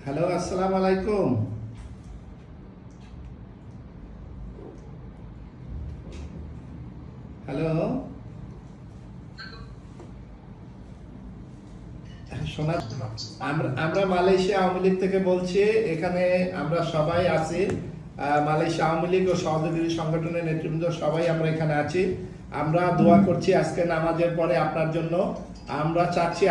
Hello, আসসালামু আলাইকুম। Hello, শোনা। আমরা মালয়েশিয়া আওয়ামী লীগ থেকে বলছি। এখানে আমরা সবাই আছি। মালয়েশিয়া আওয়ামী লীগ ও সহযোগী সংগঠনের নেতৃবৃন্দ সবাই আমরা এখানে আছি। আমরা দোয়া করছি আজকে নামাজের পরে আপনার জন্য। আমরা চাচ্ছি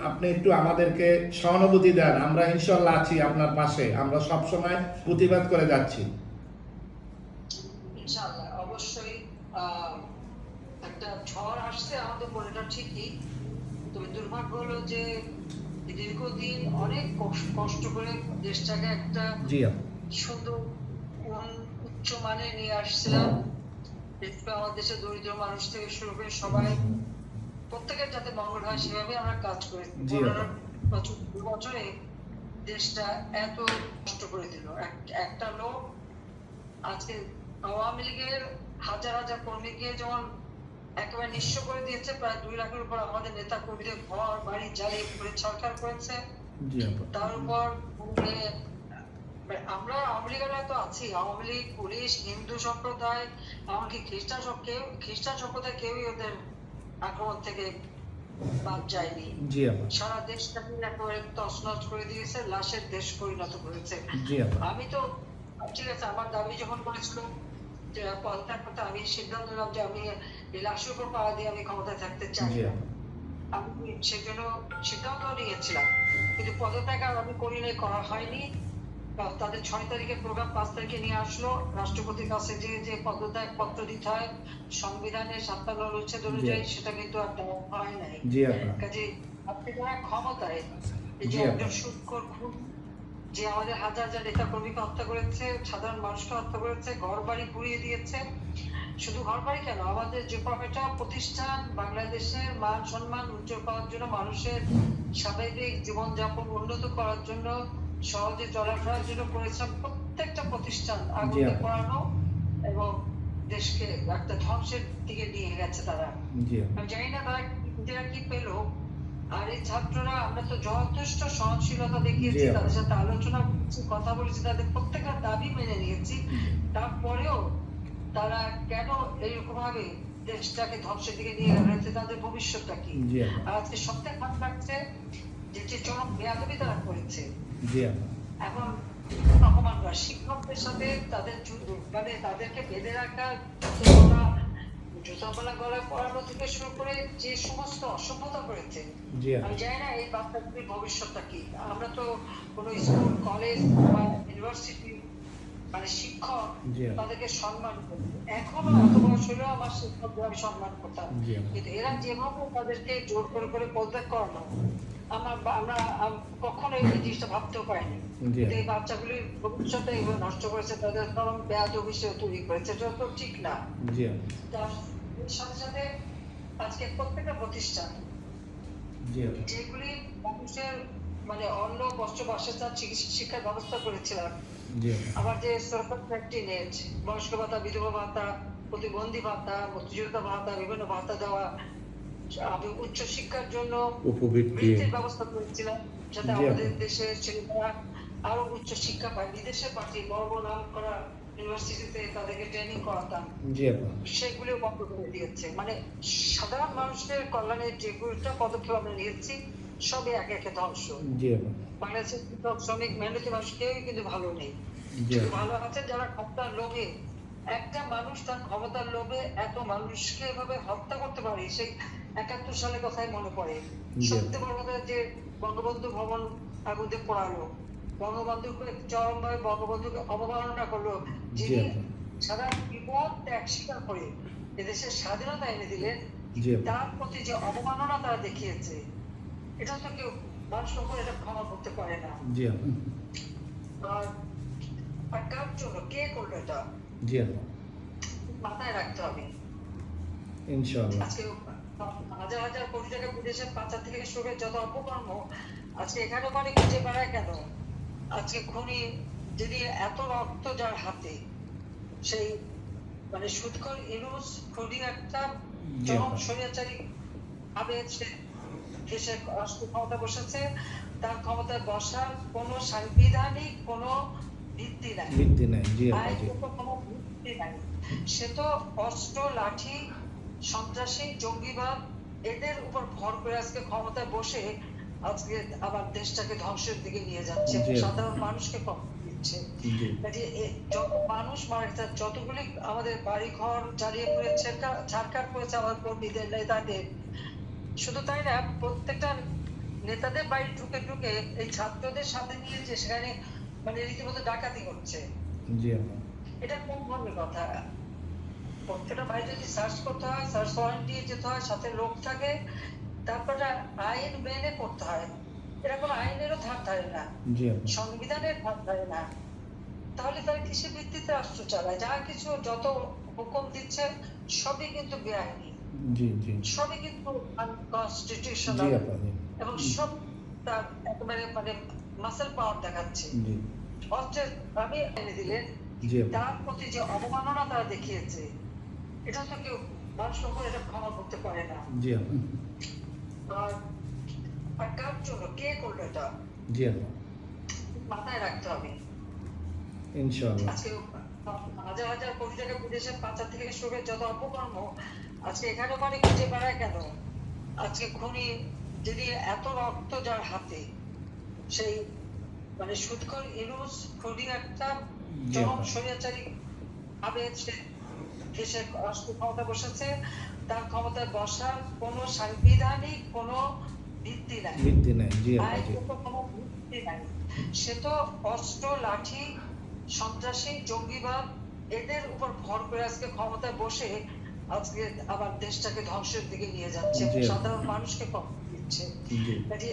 আপনি একটু আমাদেরকে সহানুভূতি দেন। আমরা ইনশাল্লাহ আছি আপনার পাশে। আমরা সবসময় প্রতিবাদ করে যাচ্ছি। ইনশাআল্লাহ অবশ্যই। আহ, একটা ঝড় আসছে আমাদের উপর, এটা ঠিকই। তবে দুর্ভাগ্য হলো যে দীর্ঘদিন অনেক কষ্ট করে দেশটাকে একটা জি আপু। সুন্দর উচ্চ মানে নিয়ে আসছিলাম। আমার দেশে দরিদ্র মানুষ থেকে শুরু করে সবাই, প্রত্যেকের যাতে মঙ্গল হয় সেভাবে আমরা কাজ করি। জি আপু। 15 বছরে দেশটা এত কষ্ট করে দিল একটা লোক। আজকে আওয়ামী লীগের হাজার হাজার কর্মীকে যেমন একেবারে নিঃস্ব করে দিয়েছে, প্রায় 2 লাখের উপর আমাদের নেতা কর্মীদের ঘর বাড়ি জ্বালিয়ে পুড়ে ছারখার করেছে। জি আপু। তার উপর আমরা আওয়ামী লীগেরা তো আছি, আওয়ামী লীগ, পুলিশ, হিন্দু সম্প্রদায়, এমনকি খ্রিস্টান সম্প্রদায় কেউই ওদের আক্রমণ থেকে বাদ যায়নি। জি আপু। সারা দেশটাকে একেবারে তছনছ করে দিয়েছে, লাশের দেশ পরিণত করেছে। জি আপু। আমি তো ঠিক আছে, আমার দাবি যখন করেছিল যে পদত্যাগ করতে, আমি সিদ্ধান্ত নিলাম যে আমি এই লাশের উপর পাড়া দিয়ে আমি ক্ষমতায় থাকতে চাই জি না। আপু। আমি সেজন্য সিদ্ধান্ত নিয়েছিলাম, কিন্তু পদত্যাগ আর আমি করিনি, করা হয়নি। তাদের 6 তারিখের প্রোগ্রাম 5 তারিখে নিয়ে আসলো। রাষ্ট্রপতির কাছে যে পদত্যাগ পত্র দিতে হয় সংবিধানের 57 অনুচ্ছেদ অনুযায়ী, সেটা কিন্তু আর দেওয়া হয় নাই। জি আপু। কাজে আপনি যারা ক্ষমতায়, এই যে জি আপু। একজন সুৎখোর খুন যে আমাদের হাজার হাজার নেতা কর্মীকে হত্যা করেছে, সাধারণ মানুষকে হত্যা করেছে, ঘর বাড়ি পুড়িয়ে দিয়েছে। শুধু ঘর বাড়ি কেন, আমাদের যে কয়টা প্রতিষ্ঠান বাংলাদেশের মান সম্মান উজ্জ্বল করার জন্য, মানুষের স্বাভাবিক জীবনযাপন উন্নত করার জন্য, সহজে চলাফেরার জন্য করেছিলাম, প্রত্যেকটা প্রতিষ্ঠান আগুনে পোড়ানো এবং দেশকে একটা ধ্বংসের দিকে নিয়ে গেছে তারা। জি আপু। আমি জানি না তারা কি পেলো। আর এই ছাত্ররা, আমরা তো যথেষ্ট সহনশীলতা দেখিয়েছি, জি। তাদের সাথে আলোচনা করছি, কথা বলেছি, তাদের প্রত্যেকের দাবি মেনে নিয়েছি। তারপরেও তারা কেন এইরকম ভাবে দেশটাকে ধ্বংসের দিকে নিয়ে গেছে, তাদের ভবিষ্যৎটা কি? জি আপু। আর আজকে সবথেকে খারাপ লাগছে যে চরম বেয়াদবি তারা করেছে। জি আপু। এখন অপমানরা শিক্ষকদের সাথে তাদের মানে তাদেরকে বেঁধে রাখা, জুতাপলা গলায় পড়ানো থেকে শুরু করে যে সমস্ত অসভ্যতা করেছে, জি আপু। আমি জানি না এই বাচ্চাগুলির ভবিষ্যৎটা কি। আমরা তো কোনো স্কুল, কলেজ বা ইউনিভার্সিটি মানে শিক্ষক, জি আপু। তাদেরকে সম্মান করি। এখনো এত বয়স হলেও আমার শিক্ষকদের আমি সম্মান করতাম। জি আপু। কিন্তু এরা যেভাবে তাদেরকে জোর করে পদত্যাগ করানো, আমরা কখনো এই জিনিসটা ভাবতেও পারিনি। জি কিন্তু আপু। এই বাচ্চাগুলির ভবিষ্যৎটা এইভাবে নষ্ট করেছে, তাদের চরম বেয়াদবি তৈরি করেছে, এটা তো ঠিক না। জি আপু। তার সাথে সাথে আজকে প্রত্যেকটা প্রতিষ্ঠান জি আপু। যেগুলি মানুষের মানে অন্ন, বস্ত্র, বাসস্থান, চিকিৎসা, শিক্ষার ব্যবস্থা করেছিলাম, জি আপু। আবার যে সরকার ফ্যাক্টরি নেট, বয়স্ক ভাতা, বিধবা ভাতা, প্রতিবন্ধী ভাতা, মুক্তিযোদ্ধা ভাতা, বিভিন্ন ভাতা দেওয়া, আমি উচ্চ শিক্ষার জন্য বৃত্তির ব্যবস্থা করেছিলাম, যাতে আমাদের দেশের ছেলেমেয়েরা আরো উচ্চ শিক্ষা পায়। বিদেশে পাঠিয়ে বড় বড় নাম করা ইউনিভার্সিটিতে তাদেরকে ট্রেনিং করাতাম, জি আপু। সেগুলো বন্ধ করে দিয়েছে। মানে সাধারণ মানুষের কল্যাণের যেগুলো পদক্ষেপ আমরা নিয়েছি, সবই একে একে ধ্বংস। জি আপু। বাংলাদেশের কৃষক, শ্রমিক, মেহনতি মানুষ কেউই কিন্তু ভালো নেই। জি শুধু আপু। ভালো আছে যারা ক্ষমতার লোভে, একটা মানুষ তার ক্ষমতার লোভে এত মানুষকে এভাবে হত্যা করতে পারে, সেই 71 সালের কথাই মনে পড়ে। সবচেয়ে বড় কথা যে বঙ্গবন্ধু ভবন আগুনে পোড়ালো, বঙ্গবন্ধুকে চরমভাবে বঙ্গবন্ধুকে অবমাননা করলো, জি যিনি আপু। সারা জীবন ত্যাগ স্বীকার করে এদেশের স্বাধীনতা এনে দিলেন, জি আপু। তার প্রতি যে অবমাননা তারা দেখিয়েছে, এটা তো কেউ মানুষ কখনো এটা ক্ষমা করতে পারে না। জি আপু। আর কার জন্য, কে করলো এটা, জি আপু। মাথায় রাখতে হবে। ইনশাআল্লাহ। আজকে হাজার হাজার কোটি টাকা বিদেশের পাচার থেকে শুরু করে যত অপকর্ম, আজকে এখানে মানে খুঁজে বেড়ায় কেন? আজকে খুনি, যদি এত রক্ত যার হাতে, সেই মানে সুৎখর ইউনূস খুনি একটা চরম স্বৈরাচারী ভাবে সে দেশের রাষ্ট্র ক্ষমতা বসেছে। তার ক্ষমতায় বসার কোনো সাংবিধানিক কোনো ভিত্তি নাই, ভিত্তি নাই। জি আপা, জি। আইনগত কোনো ভিত্তি নাই। সে তো অস্ত্র, লাঠি, সন্ত্রাসী, জঙ্গিবাদ এদের উপর ভর করে আজকে ক্ষমতায় বসে আজকে আবার দেশটাকে ধ্বংসের দিকে নিয়ে যাচ্ছে, জি। সাধারণ মানুষকে কষ্ট দিচ্ছে। জি। কাজে যত মানুষ মারা গেছে, যতগুলি আমাদের বাড়ি ঘর জ্বালিয়ে পুড়ে ছারখার করেছে আমার কর্মীদের, নেতাদের, শুধু তাই না, প্রত্যেকটা নেতাদের বাড়ি ঢুকে ঢুকে এই ছাত্রদের সাথে নিয়ে যে সেখানে মানে রীতিমতো ডাকাতি করছে। জি আপা। এটা কোন ধরনের কথা? প্রত্যেকটা বাড়ি যদি সার্চ করতে হয়, সার্চ ওয়ারেন্ট দিয়ে যেতে হয়, সাথে লোক থাকে, তারপরে আইন মেনে করতে হয়। এটা কোনো আইনেরও ধার ধারে না, জি আপা। সংবিধানের ধার ধারে না। তাহলে তারা কিসের ভিত্তিতে রাষ্ট্র চালায়? যা কিছু যত হুকুম দিচ্ছে সবই কিন্তু বেআইনি, জি, জি। সবই কিন্তু জি আনকনস্টিটিউশনাল, আপা, জি। এবং সব তার একেবারে মানে মাসেল পাওয়ার দেখাচ্ছে। জি। অস্ত্রের আমি এনে দিলে জি আপা। তার প্রতি যে অবমাননা তারা দেখিয়েছে, এটা তো কেউ মানুষের উপর এটা ক্ষমা করতে পারে না। জি আপা। আর কার জন্য, কে করলো এটা, জি আপা। মাথায় রাখতে হবে। ইনশাআল্লাহ। আজকে হাজার হাজার কোটি টাকা বিদেশে পাচার থেকে শুরু করে যত অপকর্ম আজকে এখানে মানে খুঁজে বেড়ায় কেন? আজকে খুনি যদি এত রক্ত যার হাতে, সেই মানে সুদখোর ইউনূস খুনি একটা চরম স্বৈরাচারী ভাবে সে দেশের রাষ্ট্র ক্ষমতা বসেছে, তার ক্ষমতায় বসার কোনো সাংবিধানিক কোনো ভিত্তি নাই, ভিত্তি নাই। জি আপা, জি। আইনগত কোনো ভিত্তি নাই। সে তো অস্ত্র, লাঠি, সন্ত্রাসী, জঙ্গিবাদ এদের উপর ভর করে আজকে ক্ষমতায় বসে আজকে আবার দেশটাকে ধ্বংসের দিকে নিয়ে যাচ্ছে, জি। সাধারণ মানুষকে কষ্ট দিচ্ছে। জি। কাজে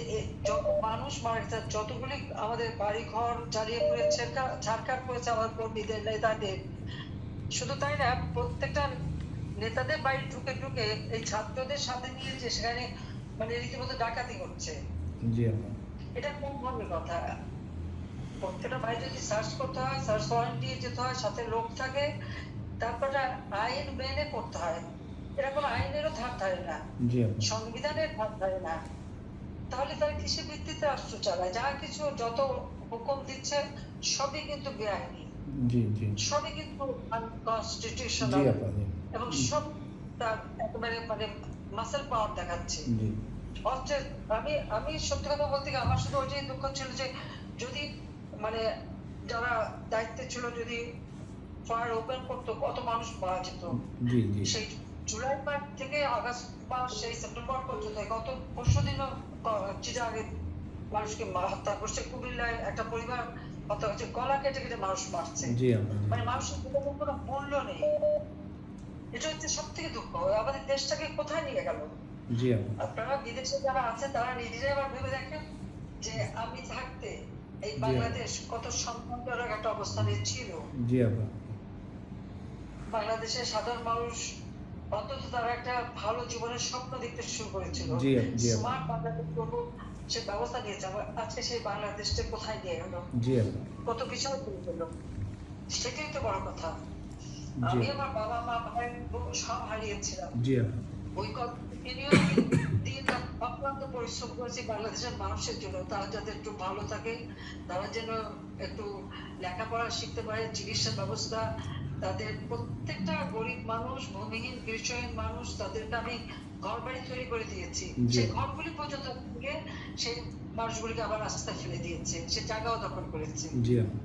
যত মানুষ মারা গেছে, যতগুলি আমাদের বাড়ি ঘর জ্বালিয়ে পুড়ে ছারখার করেছে আমার কর্মীদের, নেতাদের, শুধু তাই না, প্রত্যেকটা নেতাদের বাড়ি ঢুকে ঢুকে এই ছাত্রদের সাথে নিয়ে যে সেখানে মানে রীতিমতো ডাকাতি করছে। জি আপা। এটা কোন ধরনের কথা? প্রত্যেকটা বাড়ি যদি সার্চ করতে হয়, সার্চ ওয়ারেন্ট দিয়ে যেতে হয়, সাথে লোক থাকে, তারপরে আইন মেনে করতে হয়। এটা কোনো আইনেরও ধার ধারে না, জি আপা। সংবিধানের ধার ধারে না। তাহলে তারা কিসের ভিত্তিতে রাষ্ট্র চালায়? যা কিছু যত হুকুম দিচ্ছে সবই কিন্তু বেআইনি, জি, জি। সবই কিন্তু জি আনকনস্টিটিউশনাল, আপা, জি। এবং সব তার একেবারে মানে মাসেল পাওয়ার দেখাচ্ছে। জি। অস্ত্রের আমি সত্যি কথা বলতে গিয়ে আমার শুধু ওইটাই দুঃখ ছিল যে যদি মানে যারা দায়িত্বে ছিল যদি ফায়ার ওপেন করতো, কত মানুষ মারা যেত। জি, জি। সেই জুলাই মাস থেকে আগস্ট মাস, সেই সেপ্টেম্বর পর্যন্ত গত 20 দিনও চিটাগাংয়ে মানুষকে হত্যা করছে, কুমিল্লায় একটা পরিবার হত্যা হচ্ছে, গলা কেটে কেটে মানুষ মারছে। জি আপা, জি। মানে মানুষের জীবনের কোনো মূল্য নেই। এটা হচ্ছে সব থেকে দুঃখ, আমাদের দেশটাকে কোথায় নিয়ে গেল? জি আপা। আপনারা বিদেশে যারা আছেন তারা নিজেরাই আবার ভেবে দেখেন যে আমি থাকতে এই জি। বাংলাদেশ কত সম্মানজনক একটা অবস্থানে ছিল। জি আপা। বাংলাদেশের সাধারণ মানুষ অন্তত তারা একটা ভালো জীবনের স্বপ্ন দেখতে শুরু করেছিল, জি, জি। স্মার্ট বাংলাদেশ করবো সে ব্যবস্থা নিয়েছে। আজকে সেই বাংলাদেশটা কোথায় নিয়ে গেল? জি আপা। কত পিছনে চলে গেল, সেটাই তো বড় কথা। জি। আমি আমার বাবা মা ভাই বোন সব হারিয়েছিলাম, জি আপা। ওই কন্টিনিউ দিন অক্লান্ত পরিশ্রম করেছি বাংলাদেশের মানুষের জন্য, তারা যাতে একটু ভালো থাকে, তারা যেন একটু লেখাপড়া শিখতে পারে, চিকিৎসা ব্যবস্থা, তাদের প্রত্যেকটা গরিব মানুষ, ভূমিহীন গৃহহীন মানুষ, তাদেরকে আমি ঘর বাড়ি তৈরি করে দিয়েছি। জি। সেই ঘরগুলি পর্যন্ত থেকে সেই মানুষগুলিকে আবার রাস্তায় ফেলে দিয়েছে, সে জায়গাও দখল করেছে। জি আপা।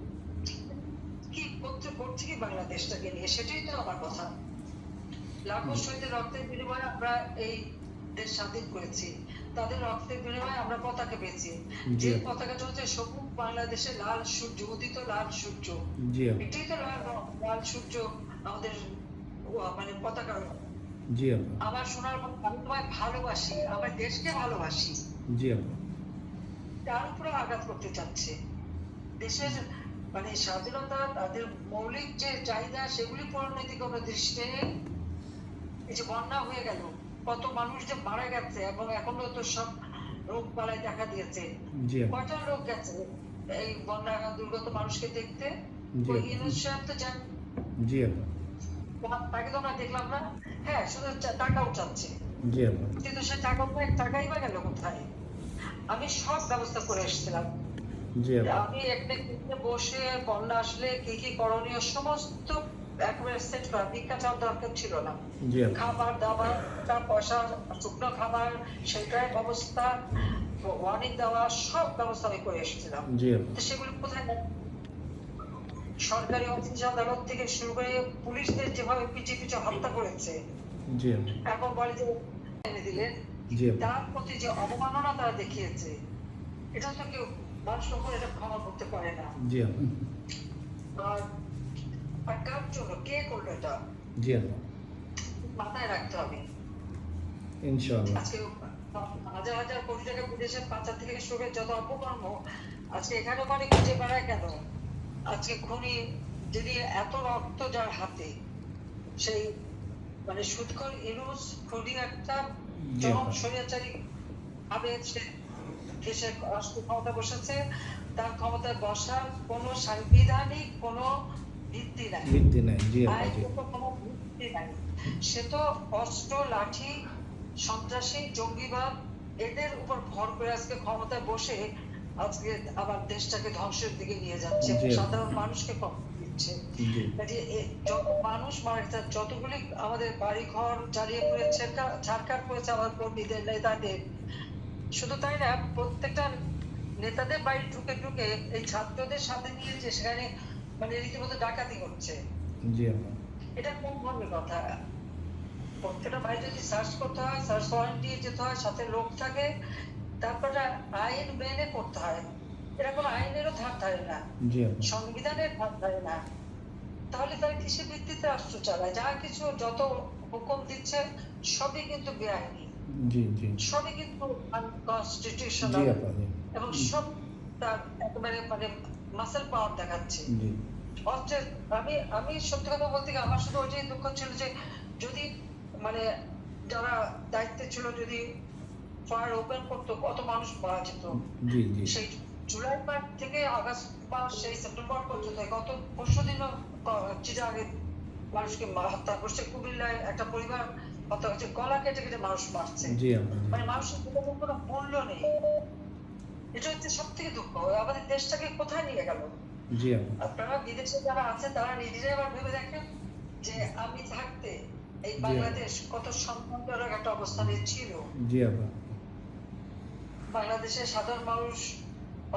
কি করছে কি বাংলাদেশটাকে নিয়ে, সেটাই তো আমার কথা। লাখো শহীদের রক্তের বিনিময়ে আমরা এই দেশ স্বাধীন করেছি, তাদের রক্তের বিনিময়ে আমরা পতাকা পেয়েছি, জি। যে পতাকাটা হচ্ছে সবুজ বাংলাদেশের লাল সূর্য, উদিত লাল সূর্য, জি আপা। এটাই তো লাল সূর্য আমাদের মানে পতাকার রং। জি আপা। আমার সোনার বাংলা, আমি তোমায় ভালোবাসি, আমার দেশকে ভালোবাসি, জি আপা। তার উপরে আঘাত করতে চাচ্ছে। দেশের মানে স্বাধীনতা, তাদের মৌলিক যে চাহিদা সেগুলি পূরণের দিকে কোনো দৃষ্টি নেই। এই যে বন্যা হয়ে গেল, কত মানুষ যে মারা গেছে, এবং এখনো তো সব রোগ বালাই দেখা দিয়েছে। জি আপা। কয়টা লোক গেছে এই বন্যা দুর্গত মানুষকে দেখতে? জি ওই আপা। ইউনূস সাহেব তো যান, জি আপা। তাকে তো আমরা দেখলাম না। হ্যাঁ, শুধু টাকাও চাচ্ছে, জি আপা। কিন্তু সে টাকাই বা গেল কোথায়? আমি সব ব্যবস্থা করে এসেছিলাম। জি আপা, আমি একটা কিচেনে বসে বন্যা আসলে কি কি করণীয় সমস্ত একেবারে সেট করা, ভিক্ষা চাওয়ার দরকার ছিল না। জি আপা, খাবার দাবার, টাকা পয়সা, শুকনো খাবার, সেটার ব্যবস্থা, ওয়ার্নিং দেওয়া, সব ব্যবস্থা আমি করে এসেছিলাম। জি আপা, তো সেগুলো কোথায় গেল? সরকারি অফিস আদালত থেকে শুরু করে পুলিশদের যেভাবে পিছিয়ে পিছিয়ে হত্যা করেছে, জি আপা, এখন বলে যে এনে দিলেন, জি আপা, তার প্রতি যে অবমাননা তারা দেখিয়েছে, এটা তো কেউ মানুষ কখনো এটা ক্ষমা করতে পারে না। জি আপা, আর কার জন্য, কে করলো এটা, জি আপা, মাথায় রাখতে হবে। ইনশাআল্লাহ। আজকে হাজার হাজার কোটি টাকা বিদেশের পাচার থেকে শুরু করে যত অপকর্ম, আজকে এখানে মানে খুঁজে বেড়ায় কেন? আজকে খুনি যদি এত রক্ত যার হাতে, সেই মানে সুদখোর ইউনূস খুনি একটা জি চরম আপা, স্বৈরাচারী ভাবে সে দেশে রাষ্ট্র ক্ষমতা বসেছে, তার ক্ষমতায় বসার কোনো সাংবিধানিক কোনো ভিত্তি নাই, ভিত্তি নাই। জি আপা, জি, আইনগত কোনো ভিত্তি নাই। সে তো অস্ত্র, লাঠি, সন্ত্রাসী, জঙ্গিবাদ এদের উপর ভর করে আজকে ক্ষমতায় বসে আজকে আবার দেশটাকে ধ্বংসের দিকে নিয়ে যাচ্ছে, জি। সাধারণ মানুষকে কষ্ট দিচ্ছে। জি, কাজে যত মানুষ মারা গেছে, যতগুলি আমাদের বাড়ি ঘর জ্বালিয়ে পুড়ে ছাড়খাড় করেছে আমাদের কর্মীদের, নেতাদের, শুধু তাই না, প্রত্যেকটা নেতাদের বাড়ি ঢুকে ঢুকে এই ছাত্রদের সাথে নিয়ে যে সেখানে মানে রীতিমতো ডাকাতি করছে, জি আপা, এটা কোন ধরনের কথা? প্রত্যেকটা বাড়ি যদি সার্চ করতে হয়, সার্চ ওয়ারেন্ট দিয়ে যেতে হয়, সাথে লোক থাকে, তারপরে আইন মেনে করতে হয়। এটা কোনো আইনেরও ধার ধারে না, জি আপা, সংবিধানের ধার ধারে না। তাহলে তারা কিসের ভিত্তিতে রাষ্ট্র চালায়? যা কিছু যত হুকুম দিচ্ছে সবই কিন্তু বেআইনি, জি, জি, সবই কিন্তু জি আনকনস্টিটিউশনাল, আপা, জি, এবং সব তার একেবারে মানে মাসেল পাওয়ার দেখাচ্ছে। জি, অস্ট্রেল আমি আমি সত্যি কথা বলতে গিয়ে আমার শুধু ওইটাই দুঃখ ছিল যে যদি মানে যারা দায়িত্বে ছিল যদি ফায়ার ওপেন করতো, কত মানুষ মারা যেত। জি, জি, সেই জুলাই মাস থেকে আগস্ট মাস, সেই সেপ্টেম্বর পর্যন্ত গত পরশু দিনও চিটাগাঙে মানুষকে হত্যা করছে, কুমিল্লায় একটা পরিবার হত্যা হচ্ছে, গলা কেটে কেটে মানুষ মারছে। জি আপা, মানে মানুষের জীবনের কোনো মূল্য নেই। এটা হচ্ছে সব থেকে দুঃখ, আমাদের দেশটাকে কোথায় নিয়ে গেল? জি আপা, আপনারা বিদেশে যারা আছেন তারা নিজেরাই আবার ভেবে দেখেন যে আমি থাকতে এই জি। বাংলাদেশ কত সম্মানজনক একটা অবস্থানে ছিল। জি আপা, বাংলাদেশের সাধারণ মানুষ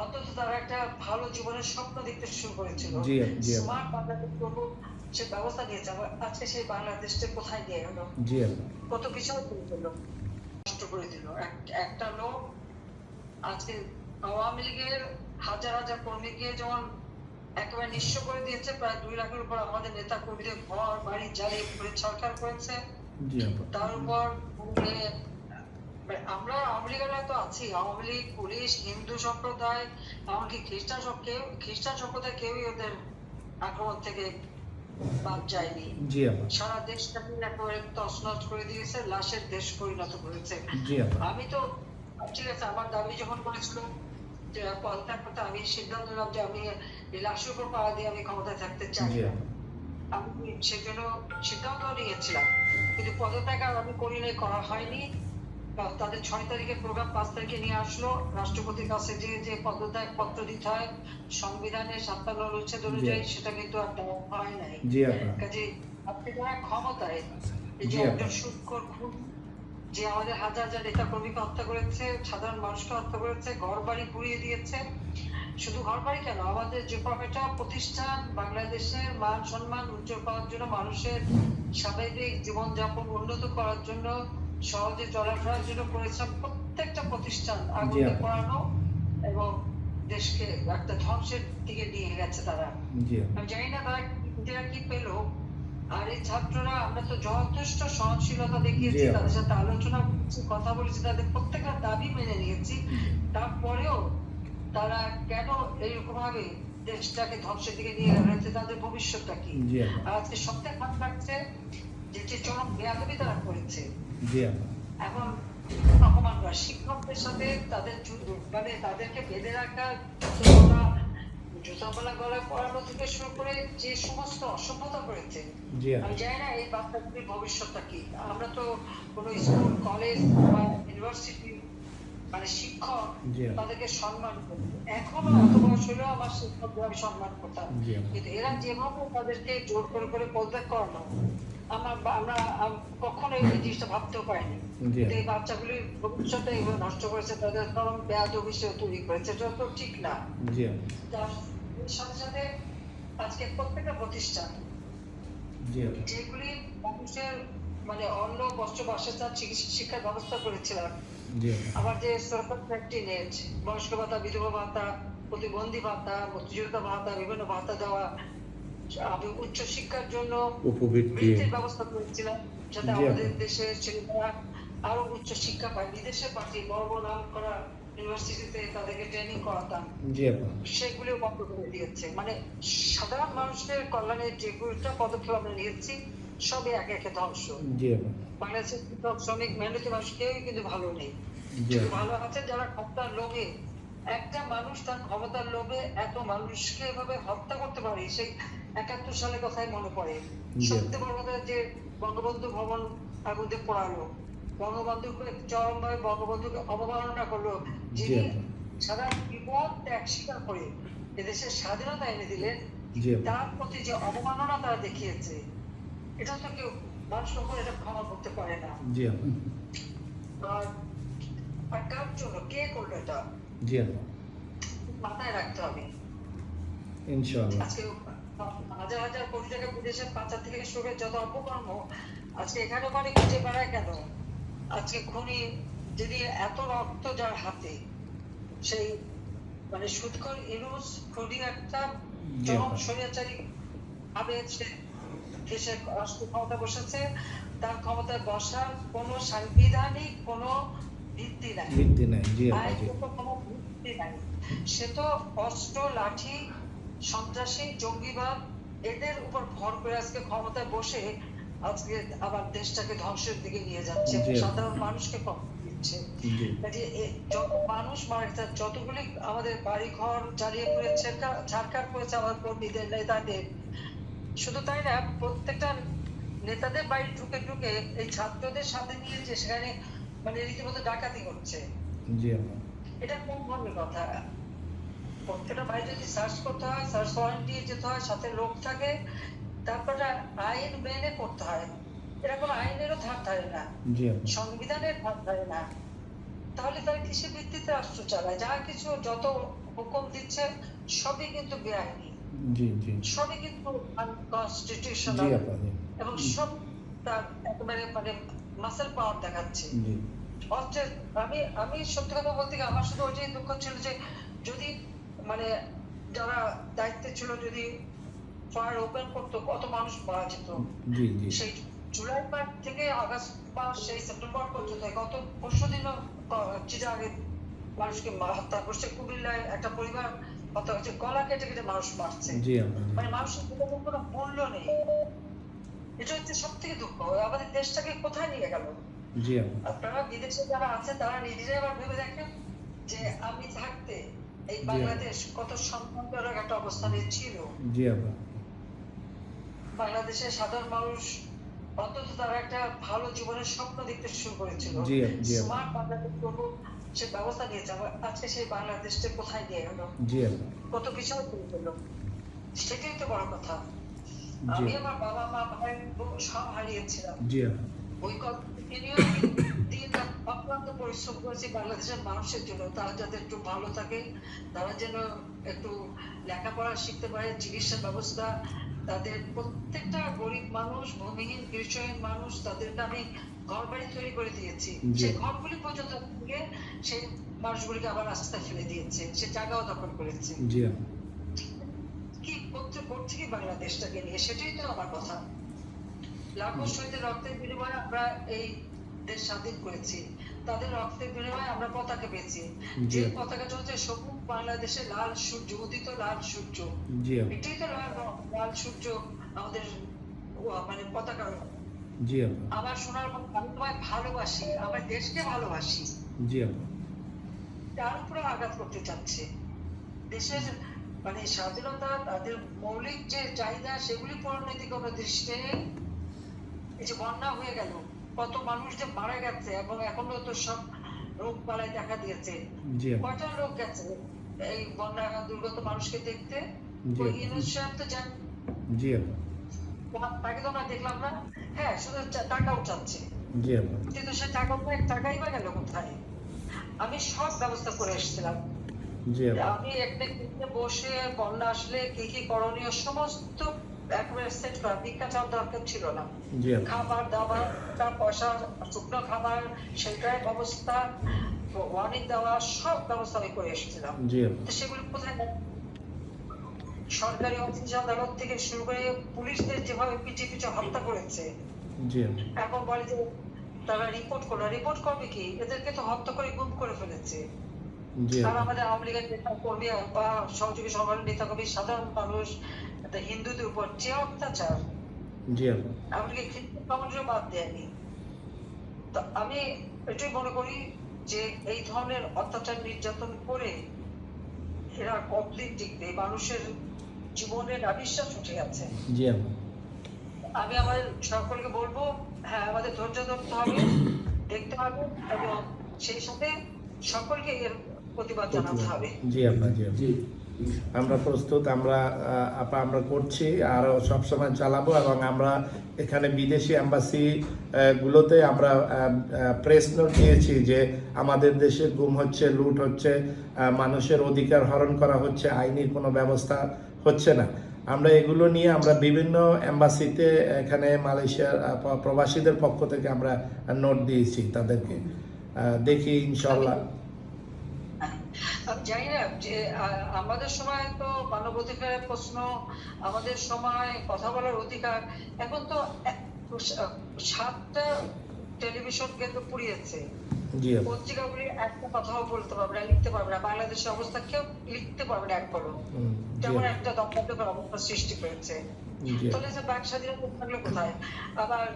অন্তত তারা একটা ভালো জীবনের স্বপ্ন দেখতে শুরু করেছিল, জি, জি। স্মার্ট বাংলাদেশ করবো সে ব্যবস্থা নিয়েছে। আবার আজকে সেই বাংলাদেশটা কোথায় নিয়ে গেল? জি আপা, কত পিছনে তুলে দিল, নষ্ট করে দিল। একটা লোক আজকে আওয়ামী লীগের হাজার হাজার কর্মীকে যেমন একেবারে নিঃস্ব করে দিয়েছে, প্রায় 2 লাখের উপর আমাদের নেতা কর্মীদের ঘর বাড়ি জ্বালিয়ে পুড়ে ছারখার করেছে। জি আপা, তার উপর আমরা আওয়ামী লীগেরা তো আছি, আওয়ামী লীগ, পুলিশ, হিন্দু সম্প্রদায়, এমনকি খ্রিস্টান সম্প্রদায় কেউই ওদের আক্রমণ থেকে বাদ যায়নি। জি আপা, সারা দেশটাকে একেবারে তছনছ করে দিয়েছে, লাশের দেশ পরিণত করেছে। জি আপা, আমি তো ঠিক আছে, আমার দাবি যখন করেছিল যে পদত্যাগ করতে, আমি সিদ্ধান্ত নিলাম যে আমি এই লাশের উপর পাড়া দিয়ে আমি ক্ষমতায় থাকতে চাই জি না। আপা, আমি সেজন্য সিদ্ধান্ত নিয়েছিলাম, কিন্তু পদত্যাগ আর আমি করিনি, করা হয়নি। বা তাদের 6 তারিখে প্রোগ্রাম 5 তারিখে নিয়ে আসলো, রাষ্ট্রপতির কাছে যে পদত্যাগ পত্র দিতে হয় সংবিধানের 57 অনুচ্ছেদ অনুযায়ী, সেটা কিন্তু আর দেওয়া হয় নাই। জি আপা, কাজে আপনি যারা ক্ষমতায়, এই যে জি আপা, একজন সুদখোর খুন যে আমাদের হাজার হাজার নেতা কর্মীকে হত্যা করেছে, সাধারণ মানুষকে হত্যা করেছে, ঘর বাড়ি পুড়িয়ে দিয়েছে, শুধু ঘর বাড়ি কেন, আমাদের যে কয়টা প্রতিষ্ঠান বাংলাদেশের মান সম্মান উজ্জ্বল করার জন্য, মানুষের স্বাভাবিক জীবনযাপন উন্নত করার জন্য, সহজে চলাফেরার জন্য করেছিলাম, প্রত্যেকটা প্রতিষ্ঠান আগুনে আপা। পোড়ানো এবং দেশকে একটা ধ্বংসের দিকে নিয়ে গেছে তারা। জি আপা, আমি জানি না তারা কি পেলো। আর এই ছাত্ররা, আমরা তো যথেষ্ট সহনশীলতা দেখিয়েছি, জি আপা। তাদের সাথে আলোচনা করেছি, কথা বলেছি, তাদের প্রত্যেকটা দাবি মেনে নিয়েছি। তারপরেও তারা কেন এইরকম ভাবে দেশটাকে ধ্বংসের দিকে নিয়ে গেছে? তাদের ভবিষ্যৎটা কি? জি আপা, আর আজকে সবথেকে খারাপ লাগছে যে চরম বেয়াদবি তারা করেছে। জি আপা, এখন অপমান করা শিক্ষকদের সাথে তাদের মানে তাদেরকে বেঁধে রাখা, জুতামালা গলায় পড়ানো থেকে শুরু করে যে সমস্ত অসভ্যতা করেছে, জি আপা, আমি জানি না এই বাচ্চাগুলির ভবিষ্যৎটা কি। আমরা তো কোনো স্কুল, কলেজ বা ইউনিভার্সিটি মানে শিক্ষক, জি। তাদেরকে সম্মান করতো। এখনো এত বয়স হলেও আমার শিক্ষকদের আমি সম্মান করতাম। জি। কিন্তু এরা যেভাবে তাদেরকে জোর করে করে পদত্যাগ করানো, আমরা কখনো এই জিনিসটা ভাবতেও পারিনি। জি। কিন্তু এই বাচ্চাগুলির ভবিষ্যৎটা এইভাবে নষ্ট করেছে, তাদের কারণ বেয়াদবি সে তৈরি করেছে, এটা তো ঠিক না। জি। তার সাথে সাথে আজকে প্রত্যেকটা প্রতিষ্ঠান জি। যেগুলি মানুষের মানে অন্ন, বস্ত্র, বাসস্থান, চিকিৎসা, শিক্ষার ব্যবস্থা করেছিলাম, জি। আবার যে সরকার ফ্যাক্টরি নেট, বয়স্ক ভাতা, বিধবা ভাতা, প্রতিবন্ধী ভাতা, মুক্তিযোদ্ধা ভাতা, বিভিন্ন ভাতা দেওয়া, আমি উচ্চ শিক্ষার জন্য উপবৃত্তি বৃত্তির ব্যবস্থা করেছিলাম, যাতে জি। আমাদের দেশের ছেলেরা আরো উচ্চ শিক্ষা পায়। বিদেশে পাঠিয়ে বড় বড় নাম করা ইউনিভার্সিটিতে তাদেরকে ট্রেনিং করাতাম, জি আপা। সেগুলিও বন্ধ করে দিয়েছে। মানে সাধারণ মানুষের কল্যাণে যেগুলোটা পদক্ষেপ আমরা নিয়েছি সবই একে একে ধ্বংস। জি আপা। বাংলাদেশের কৃষক, শ্রমিক, মেহনতি মানুষ কেউই কিন্তু ভালো নেই। জি। শুধু ভালো আছে যারা ক্ষমতার লোভে, একটা মানুষ তার ক্ষমতার লোভে এত মানুষকে এভাবে হত্যা করতে পারে, সেই ৭১ সালের কথাই মনে পড়ে। জি। সত্যি বড় কথা যে বঙ্গবন্ধু ভবন আগুনে পোড়ালো, বঙ্গবন্ধুকে চরমভাবে বঙ্গবন্ধুকে অবমাননা করলো, যিনি জি। সারা জীবন ত্যাগ স্বীকার করে এদেশের স্বাধীনতা এনে দিলেন, জি। তার প্রতি যে অবমাননা তারা দেখিয়েছে, এটা তো কেউ মানুষ কখনো এটা ক্ষমা করতে পারে না। জি আপা। আর কার জন্য, কে করলো এটা, জি আপা। মাথায় রাখতে হবে। ইনশাআল্লাহ। আজকে হাজার হাজার কোটি টাকা বিদেশে পাচার থেকে শুরু করে যত অপকর্ম আজকে এখানে মানে খুঁজে বেড়ায় কেন? আজকে খুনি যদি এত রক্ত যার হাতে, সেই মানে সুদখোর ইউনূস খুনি একটা চরম স্বৈরাচারী ভাবে সে দেশের রাষ্ট্র ক্ষমতা বসেছে, তার ক্ষমতায় বসার কোনো সাংবিধানিক কোনো ভিত্তি নাই, ভিত্তি নাই। জি আপা। জি। আইনগত কোনো ভিত্তি নাই। সে তো অস্ত্র, লাঠি, সন্ত্রাসী, জঙ্গিবাদ এদের উপর ভর করে আজকে ক্ষমতায় বসে আজকে আবার দেশটাকে ধ্বংসের দিকে নিয়ে যাচ্ছে, জি। সাধারণ মানুষকে কষ্ট দিচ্ছে। জি। কাজে যত মানুষ মারা গেছে, যতগুলি আমাদের বাড়ি ঘর জ্বালিয়ে পুড়েছে, ছাড়খাড় করেছে আমাদের কর্মীদের, নেতাদের, শুধু তাই না, প্রত্যেকটা নেতাদের বাড়ি ঢুকে ঢুকে এই ছাত্রদের সাথে নিয়ে যে সেখানে মানে রীতিমতো ডাকাতি করছে, জি আপা। এটা কোন ধরনের কথা? প্রত্যেকটা বাড়ি যদি সার্চ করতে হয়, সার্চ ওয়ারেন্ট দিয়ে যেতে হয়, সাথে লোক থাকে, তারপরে আইন মেনে করতে হয়। এটা কোনো আইনেরও ধার ধারে না, জি আপা। সংবিধানের ধার ধারে না। তাহলে তারা কিসের ভিত্তিতে রাষ্ট্র চালায়? যা কিছু যত হুকুম দিচ্ছে সবই কিন্তু বেআইনি, জি। জি। সবই কিন্তু জি আনকনস্টিটিউশনাল, আপা। জি। এবং সব তার একেবারে মানে মাসেল পাওয়ার দেখাচ্ছে। জি। অস্ট্রেল আমি সত্যি কথা বলতে গিয়ে আমার শুধু ওইটাই দুঃখ ছিল যে যদি মানে যারা দায়িত্বে ছিল যদি ফায়ার ওপেন করতো, কত মানুষ মারা যেত। জি। জি। সেই জুলাই মাস থেকে আগস্ট মাস, সেই সেপ্টেম্বর পর্যন্ত গত ১৫ দিনও চিটাগাংয়ে মানুষকে হত্যা করছে, কুমিল্লায় একটা পরিবার হত্যা হচ্ছে, গলা কেটে কেটে মানুষ মারছে। জি আপা। মানে মানুষের কোনো মূল্য নেই। এটা হচ্ছে সব থেকে দুঃখ, আমাদের দেশটাকে কোথায় নিয়ে গেল? জি আপা। আপনারা বিদেশে যারা আছেন তারা নিজেরাই আবার ভেবে দেখেন যে আমি থাকতে এই বাংলাদেশ কত সম্মানজনক একটা অবস্থানে ছিল। জি আপা। বাংলাদেশের সাধারণ মানুষ অন্তত তারা একটা ভালো জীবনের স্বপ্ন দেখতে শুরু করেছিল, জি আপা। জি আপা। স্মার্ট বাংলাদেশ করব সে ব্যবস্থা নিয়েছে। আজকে সেই বাংলাদেশটা কোথায় নিয়ে গেল? জি আপা। কত পিছনে চলে গেল, সেটাই তো বড় কথা। জি। আমি আমার বাবা মা ভাই বোন সব হারিয়েছিলাম, জি আপা। ওই কন্টিনিউ দিন রাত অক্লান্ত পরিশ্রম করেছি বাংলাদেশের মানুষের জন্য, তারা যাতে একটু ভালো থাকে, তারা যেন একটু লেখাপড়া শিখতে পারে, চিকিৎসা ব্যবস্থা, তাদের প্রত্যেকটা গরিব মানুষ, ভূমিহীন গৃহহীন মানুষ, তাদেরকে আমি ঘর বাড়ি তৈরি করে দিয়েছি। জি। সেই ঘরগুলি পর্যন্ত থেকে সেই মানুষগুলিকে আবার রাস্তায় ফেলে দিয়েছে, সে জায়গাও দখল করেছে। জি আপা। কি করতে করছে কি বাংলাদেশটাকে নিয়ে, সেটাই তো আমার কথা। লাখো শহীদের রক্তের বিনিময়ে আমরা এই দেশ স্বাধীন করেছি, তাদের রক্তের বিনিময়ে আমরা পতাকা পেয়েছি। জি। যে পতাকা চলছে সবুজ বাংলাদেশে লাল সূর্য, উদিত লাল সূর্য, জি আপা। এটাই তো লাল সূর্য আমাদের মানে পতাকা। জি আপা। আমার সোনার বাংলা, আমি তোমায় ভালোবাসি, আমার দেশকে ভালোবাসি, জি আপা। তার উপরে আঘাত করতে চাচ্ছে। দেশের মানে স্বাধীনতা, তাদের মৌলিক যে চাহিদা সেগুলি পূরণের দিকে কোনো দৃষ্টি নেই। এই যে বন্যা হয়ে গেল, কত মানুষ যে মারা গেছে, এবং এখনো তো সব রোগ বালাই দেখা দিয়েছে, জি আপা, কয়টা লোক গেছে এই বন্যা দুর্গত মানুষকে দেখতে? জি ওই আপা, ইউনুস সাহেব তো জান, জি আপা, তাকে তো আমরা দেখলাম না। হ্যাঁ, শুধু টাকা উঠাচ্ছে, জি আপা, কিন্তু সে টাকাই বা গেল কোথায়? আমি সব ব্যবস্থা করে এসেছিলাম। জি আপা, আমি একটা কিনে বসে বন্যা আসলে কি কি করণীয় সমস্ত একেবারে সেট করা, ভিক্ষা চাওয়ার দরকার ছিল না। জি আপা, খাবার দাবার, টাকা পয়সা, শুকনো খাবার, সেটার ব্যবস্থা, ওয়ার্নিং দেওয়া, সব ব্যবস্থা আমি করে এসেছিলাম। জি আপা, তো সেগুলো কোথায় গেল? সরকারি অফিস আদালত থেকে শুরু করে পুলিশদের যেভাবে পিছিয়ে পিছিয়ে হত্যা করেছে, জি আপা, এখন বলে যে তারা রিপোর্ট করলো। রিপোর্ট করবে কি? এদেরকে তো হত্যা করে গুম করে ফেলেছে। জি আর আপা, আমাদের আওয়ামী লীগের নেতা কর্মী বা সহযোগী সংগঠনের নেতা কর্মী, সাধারণ মানুষ, হিন্দুদের উপর যে অত্যাচার, জি আপা, এমনকি খ্রিস্টান কমিউনিটিও বাদ দেয়নি। তো আমি এটাই মনে করি যে এই ধরনের অত্যাচার নির্যাতন করে এরা কতদিন টিকবে? মানুষের জীবনের অবিশ্বাস উঠে গেছে। জি আপা, আমি আমার সকলকে বলবো, হ্যাঁ, আমাদের ধৈর্য ধরতে হবে, দেখতে হবে, এবং সেই সাথে সকলকে এর প্রতিবাদ জানাতে হবে। জি আপা, জি আপা, আমরা প্রস্তুত, আমরা করছি, আরো সবসময় চালাবো। এবং আমরা এখানে বিদেশি এম্বাসি গুলোতে আমরা প্রেস নোট দিয়েছি যে আমাদের দেশে গুম হচ্ছে, লুট হচ্ছে, মানুষের অধিকার হরণ করা হচ্ছে, আইনি কোনো ব্যবস্থা হচ্ছে না। আমরা এগুলো নিয়ে আমরা বিভিন্ন এম্বাসিতে এখানে মালয়েশিয়ার প্রবাসীদের পক্ষ থেকে আমরা নোট দিয়েছি তাদেরকে। দেখি ইনশাল্লাহ। আমি জানি না যে আমাদের সময় তো মানবাধিকারের প্রশ্ন, আমাদের সময় কথা বলার অধিকার, এখন তো 7টা টেলিভিশন কেন্দ্র পুড়িয়েছে, জি আপা, পত্রিকাগুলি একটা কথাও বলতে পারবে না, লিখতে পারবে না, বাংলাদেশের অবস্থা কেউ লিখতে পারবে না একবারও। জি তেমন আপা, একটা দপ্তর অবস্থা সৃষ্টি করেছে। জি তাহলে যে বাক স্বাধীনতা থাকলো কোথায়? আবার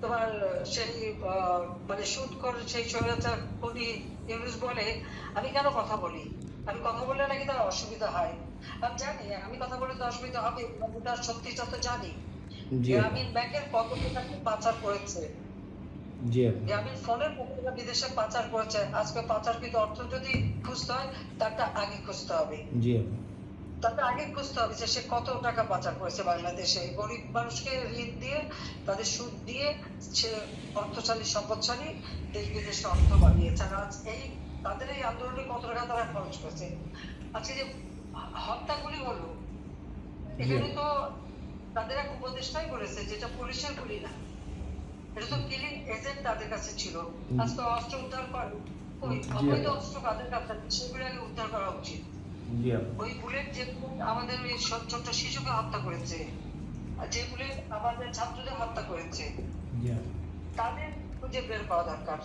তোমার সেই মানে সুদ করে সেই স্বৈরাচার উনি ইউনুস বলে আমি কেন কথা বলি, আমি কথা বললে নাকি তার অসুবিধা হয়। আমি জানি আমি কথা বলে তো অসুবিধা হবে, তার সত্যিটা তো জানি। জি আপা, গ্রামীণ ব্যাংকের কত টাকা পাচার করেছে, জি আপা, গ্রামীণ ফোনের কত টাকা বিদেশে পাচার করেছে। আজকে পাচারকৃত অর্থ যদি খুঁজতে হয়, তারটা আগে খুঁজতে হবে। জি আপা, তাকে আগে বুঝতে হবে যে সে কত টাকা পাচার করেছে বাংলাদেশে। গরিব মানুষকে ঋণ দিয়ে, তাদের সুদ দিয়ে সে অর্থশালী, সম্পদশালী, দেশ বিদেশে অর্থ বানিয়েছে। আর আজ তাদের এই আন্দোলনে কত টাকা তারা খরচ করেছে। আজকে যে হত্যাগুলি হলো, এখানে তো তাদের এক উপদেষ্টাই করেছে, যেটা পুলিশের গুলি না, এটা তো কিলিং এজেন্ট তাদের কাছে ছিল। আজকে অস্ত্র উদ্ধার করে, ওই অবৈধ অস্ত্র কাদের কাছে, সেগুলো আগে উদ্ধার করা উচিত। জি আপা, ওই বুলেট যে আমাদের ওই ছোট্ট শিশুকে হত্যা করেছে, আর যে বুলেট আমাদের ছাত্রদের হত্যা করেছে, জি আপা, তাদের খুঁজে বের করা দরকার।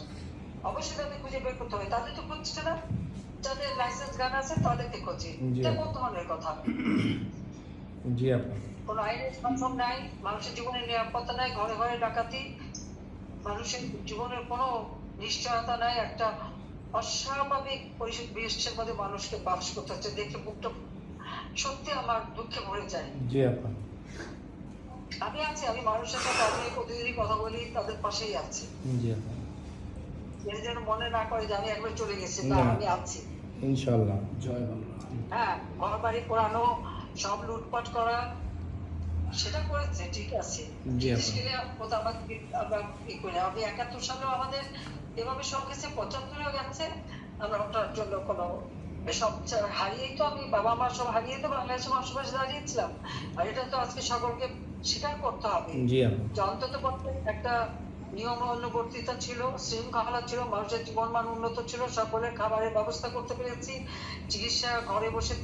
অবশ্যই তাদের খুঁজে বের করতে হবে, তাদের তো খুঁজছে না। যাদের লাইসেন্স গান আছে তাদেরকে খোঁজে, এটা কোন ধরনের কথা? জি আপা, কোনো আইনের শাসন নাই, মানুষের জীবনের নিরাপত্তা নাই, ঘরে ঘরে ডাকাতি, মানুষের জীবনের কোনো নিশ্চয়তা নাই। একটা অস্বাভাবিক পরিবেশের মধ্যে মানুষকে বাস করতে হচ্ছে, দেখে বুকটা সত্যি আমার দুঃখে ভরে যায়। জি আপা, আমি আছি, আমি মানুষের সাথে আমি প্রতিদিনই কথা বলি, তাদের পাশেই আছি। জি আপা, এর যেন মনে না করে যে আমি একবার চলে গেছি, না, আমি আছি। ইনশাআল্লাহ, জয় বাংলা। হ্যাঁ, ঘর বাড়ি পোড়ানো, সব লুটপাট করা, সেটা করেছে, ঠিক আছে। জি আপা, জিনিসগুলো আমরা কি করি, আমি 71 সালেও আমাদের এভাবে সব গেছে, 75-এও গেছে। আমরা ওটার জন্য কোনো সব হারিয়েই তো, আমি বাবা মা সব হারিয়ে তো বাংলাদেশে বসবাস দাঁড়িয়েছিলাম। আর এটা তো আজকে সকলকে স্বীকার করতে হবে জি আপা, যে অন্তত একটা নিয়ম অনুবর্তিতা ছিল, শৃঙ্খলা ছিল, মানুষের জীবন মান উন্নত ছিল, সকলের খাবারের ব্যবস্থা করতে পেরেছি, চিকিৎসা ঘরে বসে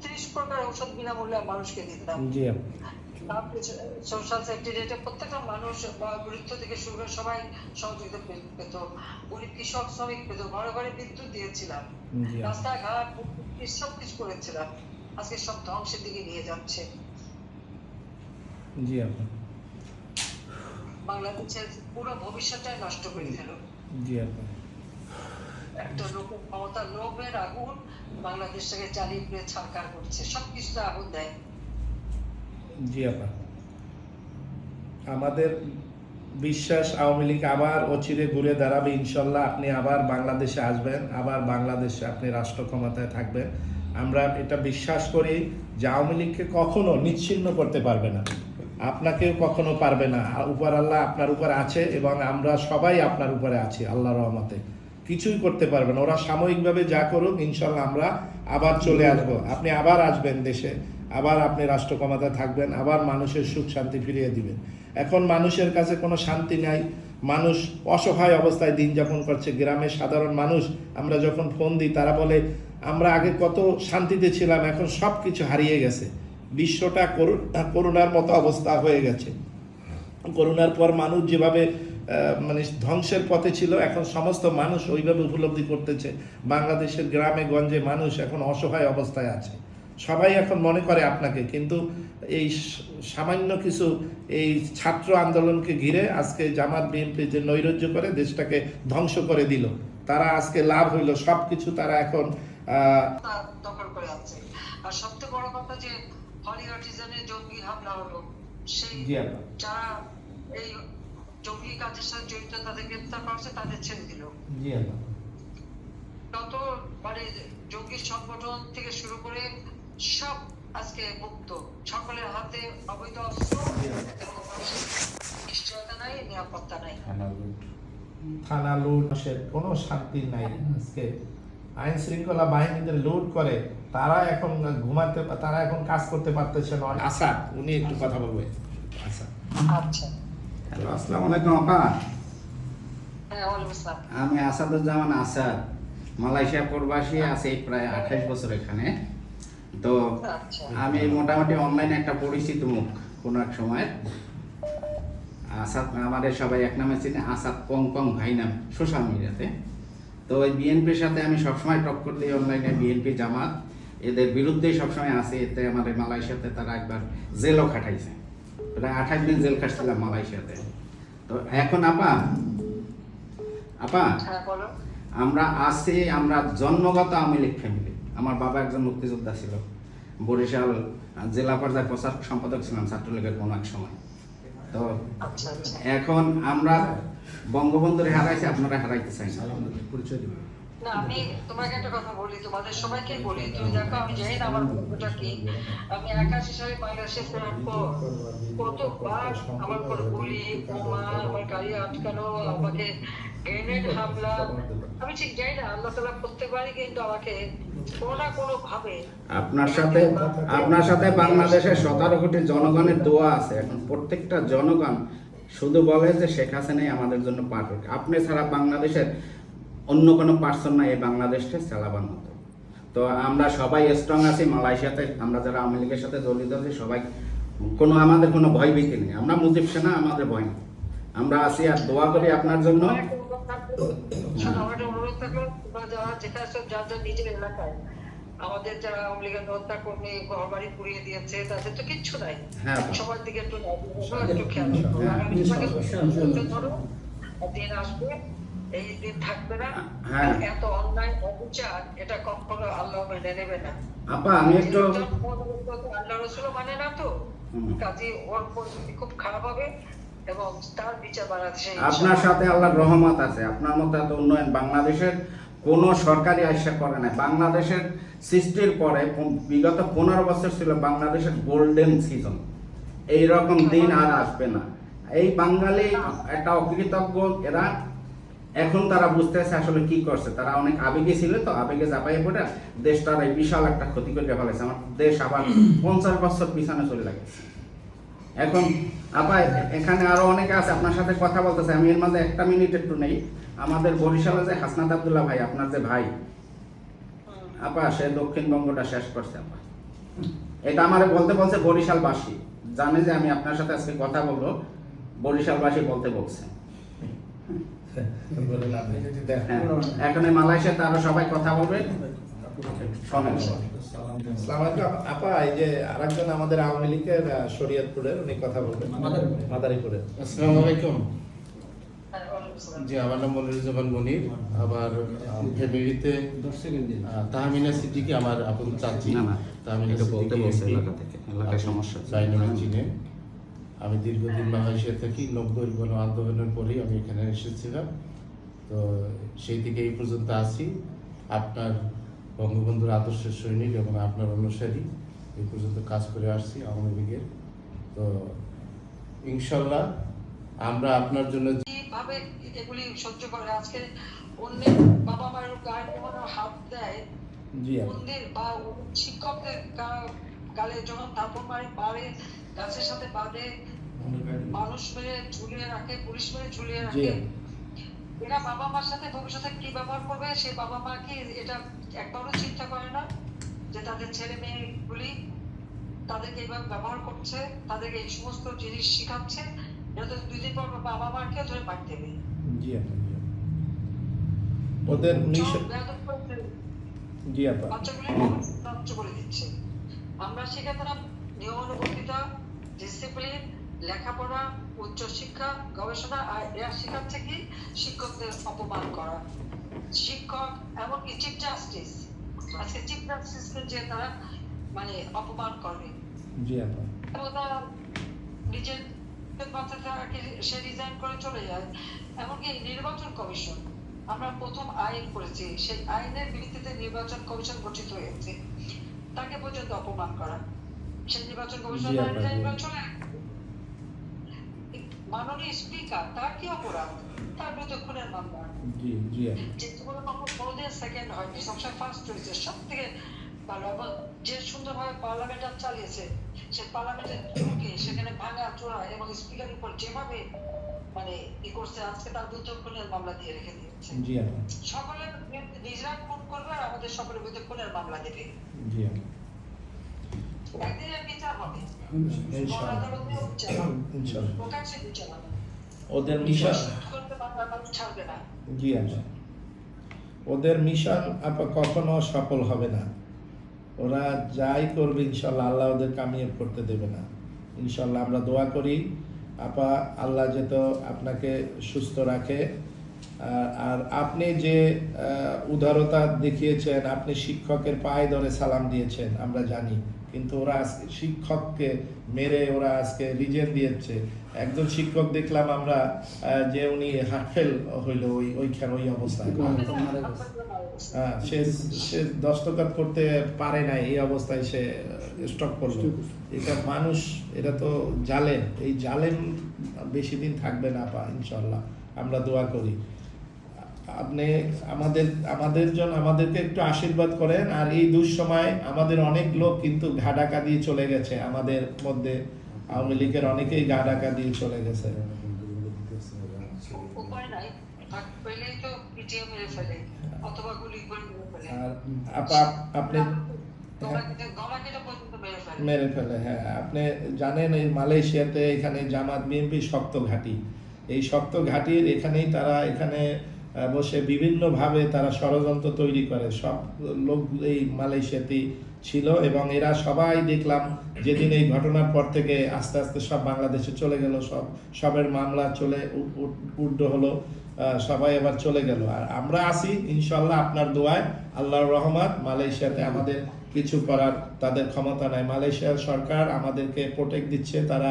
30 প্রকার ঔষধ বিনামূল্যে মানুষকে দিতাম। জি আপা, সোশ্যাল সেফটি নেটে প্রত্যেকটা মানুষ বা গুরুত্ব থেকে শুরু করে সবাই সহযোগিতা পেত, গরিব কৃষক শ্রমিক পেত, ঘরে ঘরে বিদ্যুৎ দিয়েছিলাম, জি আপা, রাস্তাঘাট সব কিছু করেছিলাম। আজকে সব ধ্বংসের দিকে নিয়ে যাচ্ছে। জি আপা, বাংলাদেশের পুরো ভবিষ্যৎটাই নষ্ট করে দিল। জি আপা, একটা লোকের ক্ষমতার লোভের আগুন বাংলাদেশটাকে জ্বালিয়ে পুড়ে ছারখার করছে, সবকিছুতে আগুন দেয়। জি আপা, আমাদের বিশ্বাস আওয়ামী লীগ আবার অচিরে ঘুরে দাঁড়াবে ইনশাল্লাহ। আপনি আবার বাংলাদেশে আসবেন, আবার বাংলাদেশে আপনি রাষ্ট্র ক্ষমতায় থাকবেন। আমরা এটা বিশ্বাস করি যে আওয়ামী লীগকে কখনো নিচ্ছিন্ন করতে পারবে না, আপনাকেও কখনো পারবে না। উপর আল্লাহ আপনার উপর আছে এবং আমরা সবাই আপনার উপরে আছি আল্লাহর রহমতে। কিছুই করতে পারবে না। ওরা সাময়িকভাবে যা করুক, ইনশাল্লাহ আমরা আবার চলে আসব। আপনি আবার আসবেন দেশে, আবার আপনি রাষ্ট্র ক্ষমতায় থাকবেন, আবার মানুষের সুখ শান্তি ফিরিয়ে দিবেন। এখন মানুষের কাছে কোনো শান্তি নাই, মানুষ অসহায় অবস্থায় দিন যাপন করছে। গ্রামের সাধারণ মানুষ আমরা যখন ফোন দিই তারা বলে আমরা আগে কত শান্তিতে ছিলাম, এখন সব কিছু হারিয়ে গেছে। বিশ্বটা করোনার মতো অবস্থা হয়ে গেছে। করোনার পর মানুষ যেভাবে মানে ধ্বংসের পথে ছিল, এখন সমস্ত মানুষ ওইভাবে উপলব্ধি করতেছে। বাংলাদেশের গ্রামে গঞ্জে মানুষ এখন অসহায় অবস্থায় আছে। সবাই এখন মনে করে আপনাকে, কিন্তু এই সামান্য কিছু এই ছাত্র আন্দোলনকে ঘিরে আজকে জামাত বিএনপি যে নৈরাজ্য করে দেশটাকে ধ্বংস করে দিল, তারা আজকে লাভ হইল সব কিছু, তারা এখন দখল করে আছে। আর সবচেয়ে বড় কথা যে হলি আর্টিজানে জঙ্গি হামলা হলো, সেই যারা এই জঙ্গি কাজের সাথে জড়িত তাদের গ্রেপ্তার করছে, তাদের ছেড়ে দিল। তত মানে জঙ্গি সংগঠন থেকে শুরু করে সব আজকে মুক্ত, সকলের হাতে অবৈধ অস্ত্র এবং নিশ্চয়তা নাই, নিরাপত্তা নাই। থানা লুট, কোনো শান্তি নাই। আজকে আইন শৃঙ্খলা বাহিনীদের লুট করে, তারা এখন ঘুমাতে, তারা এখন কাজ করতে পারতেছে না। আসাদ, উনি একটু কথা বলবে। আসাদ, আচ্ছা, হ্যালো, আসসালামু আলাইকুম আপা। হ্যাঁ, ওয়ালাইকুম আসসালাম। আমি আসাদুজ্জামান আসাদ, মালয়েশিয়া প্রবাসী, আছি প্রায় 28 বছর এখানে। তো আচ্ছা, আমি মোটামুটি অনলাইনে একটা পরিচিত মুখ কোনো এক সময়। আসাদ আমাদের সবাই এক নামে চিনে, আসাদ পং পং ভাই নাম সোশ্যাল মিডিয়াতে। তো ওই বিএনপির সাথে আমি সবসময় টক্কর দিই অনলাইনে, বিএনপি জামাত এদের বিরুদ্ধেই সবসময় আছি। এতে আমাদের মালয়েশিয়াতে তারা একবার জেলও খাটাইছে, প্রায় 28 দিন জেল খাটছিলাম মালয়েশিয়াতে। তো এখন আপা হ্যাঁ বলো। আমরা আছি, আমরা জন্মগত আওয়ামী লীগ ফ্যামিলি। আমার বাবা একজন মুক্তিযোদ্ধা ছিল, বরিশাল জেলা পর্যায়ে প্রচার সম্পাদক ছিলাম ছাত্রলীগের কোনো এক সময়। তো আচ্ছা, আচ্ছা। এখন আমরা বঙ্গবন্ধুরে হারাইছি, আপনারা হারাইতে চাই না। পরিচয় দিবেন? না, আমি তোমাকে একটা কথা বলি, তোমাদের সবাইকে বলি, তুমি দেখো আমি জানি না আমার বন্ধুটা কি। আমি 81 সালে বাংলাদেশে ফেরার পর কতবার আমার উপর গুলি, বোমা, আমার গাড়ি আটকানো, আমাকে গ্রেনেড হামলা, আমি ঠিক জানি না, আল্লাহ তাআলা প্রত্যেকবারই কিন্তু আমাকে কোনো না কোনো ভাবে। আপনার সাথে বাংলাদেশের 17 কোটি জনগণের দোয়া আছে। এখন প্রত্যেকটা জনগণ শুধু বলে যে শেখ হাসিনাই আমাদের জন্য পারফেক্ট, আপনি ছাড়া বাংলাদেশের অন্য কোনো পার্সন না এই বাংলাদেশটা চালাবার মতো। তো আমরা সবাই স্ট্রং আছি মালয়েশিয়াতে। আমরা যারা আওয়ামী লীগের সাথে জড়িত আছি সবাই, আমাদের কোনো ভয় ভীতি নেই। আমরা মুজিব সেনা, আমাদের ভয় নেই, আমরা আছি। আর দোয়া করি আপনার জন্য। আমার একটা অনুরোধ থাকলো, তোমরা যারা যেটা আছে যার যার নিজের এলাকায় আমাদের যারা আওয়ামী লীগের হত্যা কর্মী ঘর বাড়ি পুড়িয়ে দিয়েছে, তাদের তো কিচ্ছু নাই, হ্যাঁ। সবার দিকে একটু একটু খেয়াল রাখো। আগামী ধরো দিন আসবে, এই দিন থাকবে না। হ্যাঁ। এত অন্যায় অবিচার এটা কখনো আল্লাহ মেনে নেবে না। আপা আমি একটু আল্লাহ রসুল মানে না, তো কাজে ওর পরিস্থিতি খুব খারাপ হবে এবং তার বিচার বাংলাদেশে আপনার সাথে আল্লাহর রহমত আছে। আপনার মতো এত উন্নয়ন বাংলাদেশের কোন সরকারি আশা করে না। বাংলাদেশের সৃষ্টির পরে বিগত 15 বছর ছিল বাংলাদেশের গোল্ডেন সিজন। এই রকম দিন আর আসবে না। এই বাঙালি একটা অকৃতজ্ঞ এরা, এখন তারা বুঝতেছে আসলে কি করছে। তারা অনেক আবেগে ছিল, তো আবেগে চাপাইয়ে পড়ে দেশটার এই বিশাল একটা ক্ষতি করে ফেলেছে। আমার দেশ আবার 50 বছর পিছনে চলে লাগছে। এখন আপা এখানে আরো অনেকে আছে আপনার সাথে কথা বলতেছে, আমি এর মধ্যে 1 মিনিট একটু নেই। আমাদের বরিশালে যে হাসনাত আব্দুল্লাহ ভাই, আপনার যে ভাই আপা, সে দক্ষিণবঙ্গটা শেষ করছে আপা। এটা আমারে বলতে বলছে বরিশালবাসী, জানে যে আমি আপনার সাথে আজকে কথা বলবো, বরিশালবাসী বলতে বলছে। এখন এই মালয়েশিয়াতে আরো সবাই কথা বলবে, শোনেন। আসসালামু আলাইকুম আপা। এই যে আরেকজন আমাদের আওয়ামী লীগের শরীয়তপুরের, উনি কথা বলবেন মাদারীপুরের। আসসালামু আলাইকুম। জি, আমার নাম মনিরুজ্জামান মনির। আবার ফ্যামিলিতে তাহমিনা সিদ্দিকী আমার আপন চাচি। না, তাহমিনা এটা বলতে বলছে সিদ্দিকী এলাকা থেকে, এলাকায় সমস্যা আছে। বাইনুল চিনে। আমি দীর্ঘদিন মালয়েশিয়া থাকি, 90 গণ আন্দোলনের পরেই আমি এখানে এসেছিলাম। তো সেই থেকে এই পর্যন্ত আছি, আপনার বঙ্গবন্ধুর আদর্শের সৈনিক এবং আপনার অনুসারী এই পর্যন্ত কাজ করে আসছি আওয়ামী লীগের। তো ইনশাল্লাহ আমরা আপনার জন্য কিভাবে এগুলি সহ্য করে আজকে অন্যের বাবা মায়ের গায়ে যখন হাত দেয়, জি আপা। অন্যের বা শিক্ষকদের গালে যখন থাপড় মারে গাছের সাথে বাঁধে, মানুষ মেরে ঝুলিয়ে রাখে, পুলিশ মেরে ঝুলিয়ে জি রাখে, আপা। এরা বাবা মার সাথে ভবিষ্যতে কি ব্যবহার করবে সে বাবা মা কি এটা একবারও চিন্তা করে না যে তাদের ছেলে মেয়েগুলি তাদেরকে এইভাবে ব্যবহার করছে, তাদেরকে এই সমস্ত জিনিস শিখাচ্ছে, এটা তো 2 দিন পর বাবা মাকেও ধরে মার দেবে। জি আপা। ওদের মিশন। জি আপা। বাচ্চাগুলি নষ্ট করে দিচ্ছে। আমরা শেখাতাম নিয়মানুবর্তিতা, ডিসিপ্লিন, লেখাপড়া, উচ্চশিক্ষা, গবেষণা, আর এরা শেখাচ্ছে কি শিক্ষকদের অপমান করা। শিক্ষক এমনকি চিফ জাস্টিস, আজকে চিফ জাস্টিসকে যে তারা মানে অপমান করে, জি আপা। নিজের বাচ্চাটাকে সে রিজাইন করে চলে যায়। এমনকি নির্বাচন কমিশন, আমরা প্রথম আইন করেছি, সেই আইনের ভিত্তিতে নির্বাচন কমিশন গঠিত হয়েছে, তাকে পর্যন্ত অপমান করা। সেই নির্বাচন কমিশন রিজাইন করে চলে মাননীয় স্পিকার, তার কি অপরাধ? তার বিরুদ্ধে খুনের মামলা। জি জি আপা। যে কোনো কোনোদিন সেকেন্ড হয়নি, সবসময় ফার্স্ট হয়েছে, সব থেকে ভালো। এবং যে সুন্দরভাবে পার্লামেন্ট চালিয়েছে, সে পার্লামেন্টের ঢুকে সেখানে ভাঙা চোরা এবং স্পিকারের উপর যেভাবে মানে ই করছে, আজকে তার বিরুদ্ধে খুনের মামলা দিয়ে রেখে দিয়েছে। জি আপা। সকলের নিজেরা খুন করবে আর আমাদের সকলের বিরুদ্ধে খুনের মামলা দেবে। জি আপা। একদিন এর বিচার হবে, ইনশাআল্লাহ। আদালতেও বিচার হবে, ইনশাআল্লাহ। প্রকাশ্যে বিচার হবে। ওদের মিশন। করতে মানুষ ছাড়বে না। জি আপা। ওদের মিশন আপা কখনো সফল হবে না। ওরা যাই করবে ইনশাল্লাহ আল্লাহ ওদের কামিয়াব করতে দেবে না। ইনশাল্লাহ আমরা দোয়া করি আপা, আল্লাহ যেত আপনাকে সুস্থ রাখে। আর আপনি যে উদারতা দেখিয়েছেন, আপনি শিক্ষকের পায়ে ধরে সালাম দিয়েছেন আমরা জানি, কিন্তু ওরা আজকে শিক্ষককে মেরে ওরা আজকে রিজেন দিয়েছে। একজন শিক্ষক দেখলাম আমরা যে উনি হার্টফেল হইল ওইখানে ওই অবস্থায়। সে দস্তখত করতে পারে না, এই অবস্থায় সে স্টক করলো। এটা মানুষ, এটা তো জালেম। এই জালেম বেশি দিন থাকবে না পা, ইনশাল্লাহ আমরা দোয়া করি। আপনি আমাদেরকে একটু আশীর্বাদ করেন। আর এই দুঃসময় আমাদের অনেক লোক কিন্তু ঘা ঢাকা দিয়ে চলে গেছে, আমাদের মধ্যে আওয়ামী লীগের অনেকেই ঘা ঢাকা দিয়ে চলে গেছে। উপায় নাই, পেলেই তো পিটিয়ে মেরে ফেলে অথবা গুলি করে মেরে ফেলে। আর আপা আপনি গলা কেটে পর্যন্ত মেরে ফেলে। মেরে ফেলে, হ্যাঁ। আপনি জানেন এই মালয়েশিয়াতে এখানে জামাত বিএনপি শক্ত ঘাঁটি, এই শক্ত ঘাঁটির এখানেই তারা এখানে বসে বিভিন্নভাবে তারা ষড়যন্ত্র তৈরি করে। সব লোক এই মালয়েশিয়াতেই ছিল এবং এরা সবাই দেখলাম যেদিন এই ঘটনার পর থেকে আস্তে আস্তে সব বাংলাদেশে চলে গেল, সবের মামলা চলে উর্ধ হলো, সবাই এবার চলে গেল। আর আমরা আছি ইনশাল্লাহ আপনার দোয়ায়, আল্লাহর রহমত। মালয়েশিয়াতে আমাদের কিছু করার তাদের ক্ষমতা নাই। মালয়েশিয়ার সরকার আমাদেরকে প্রোটেক্ট দিচ্ছে, তারা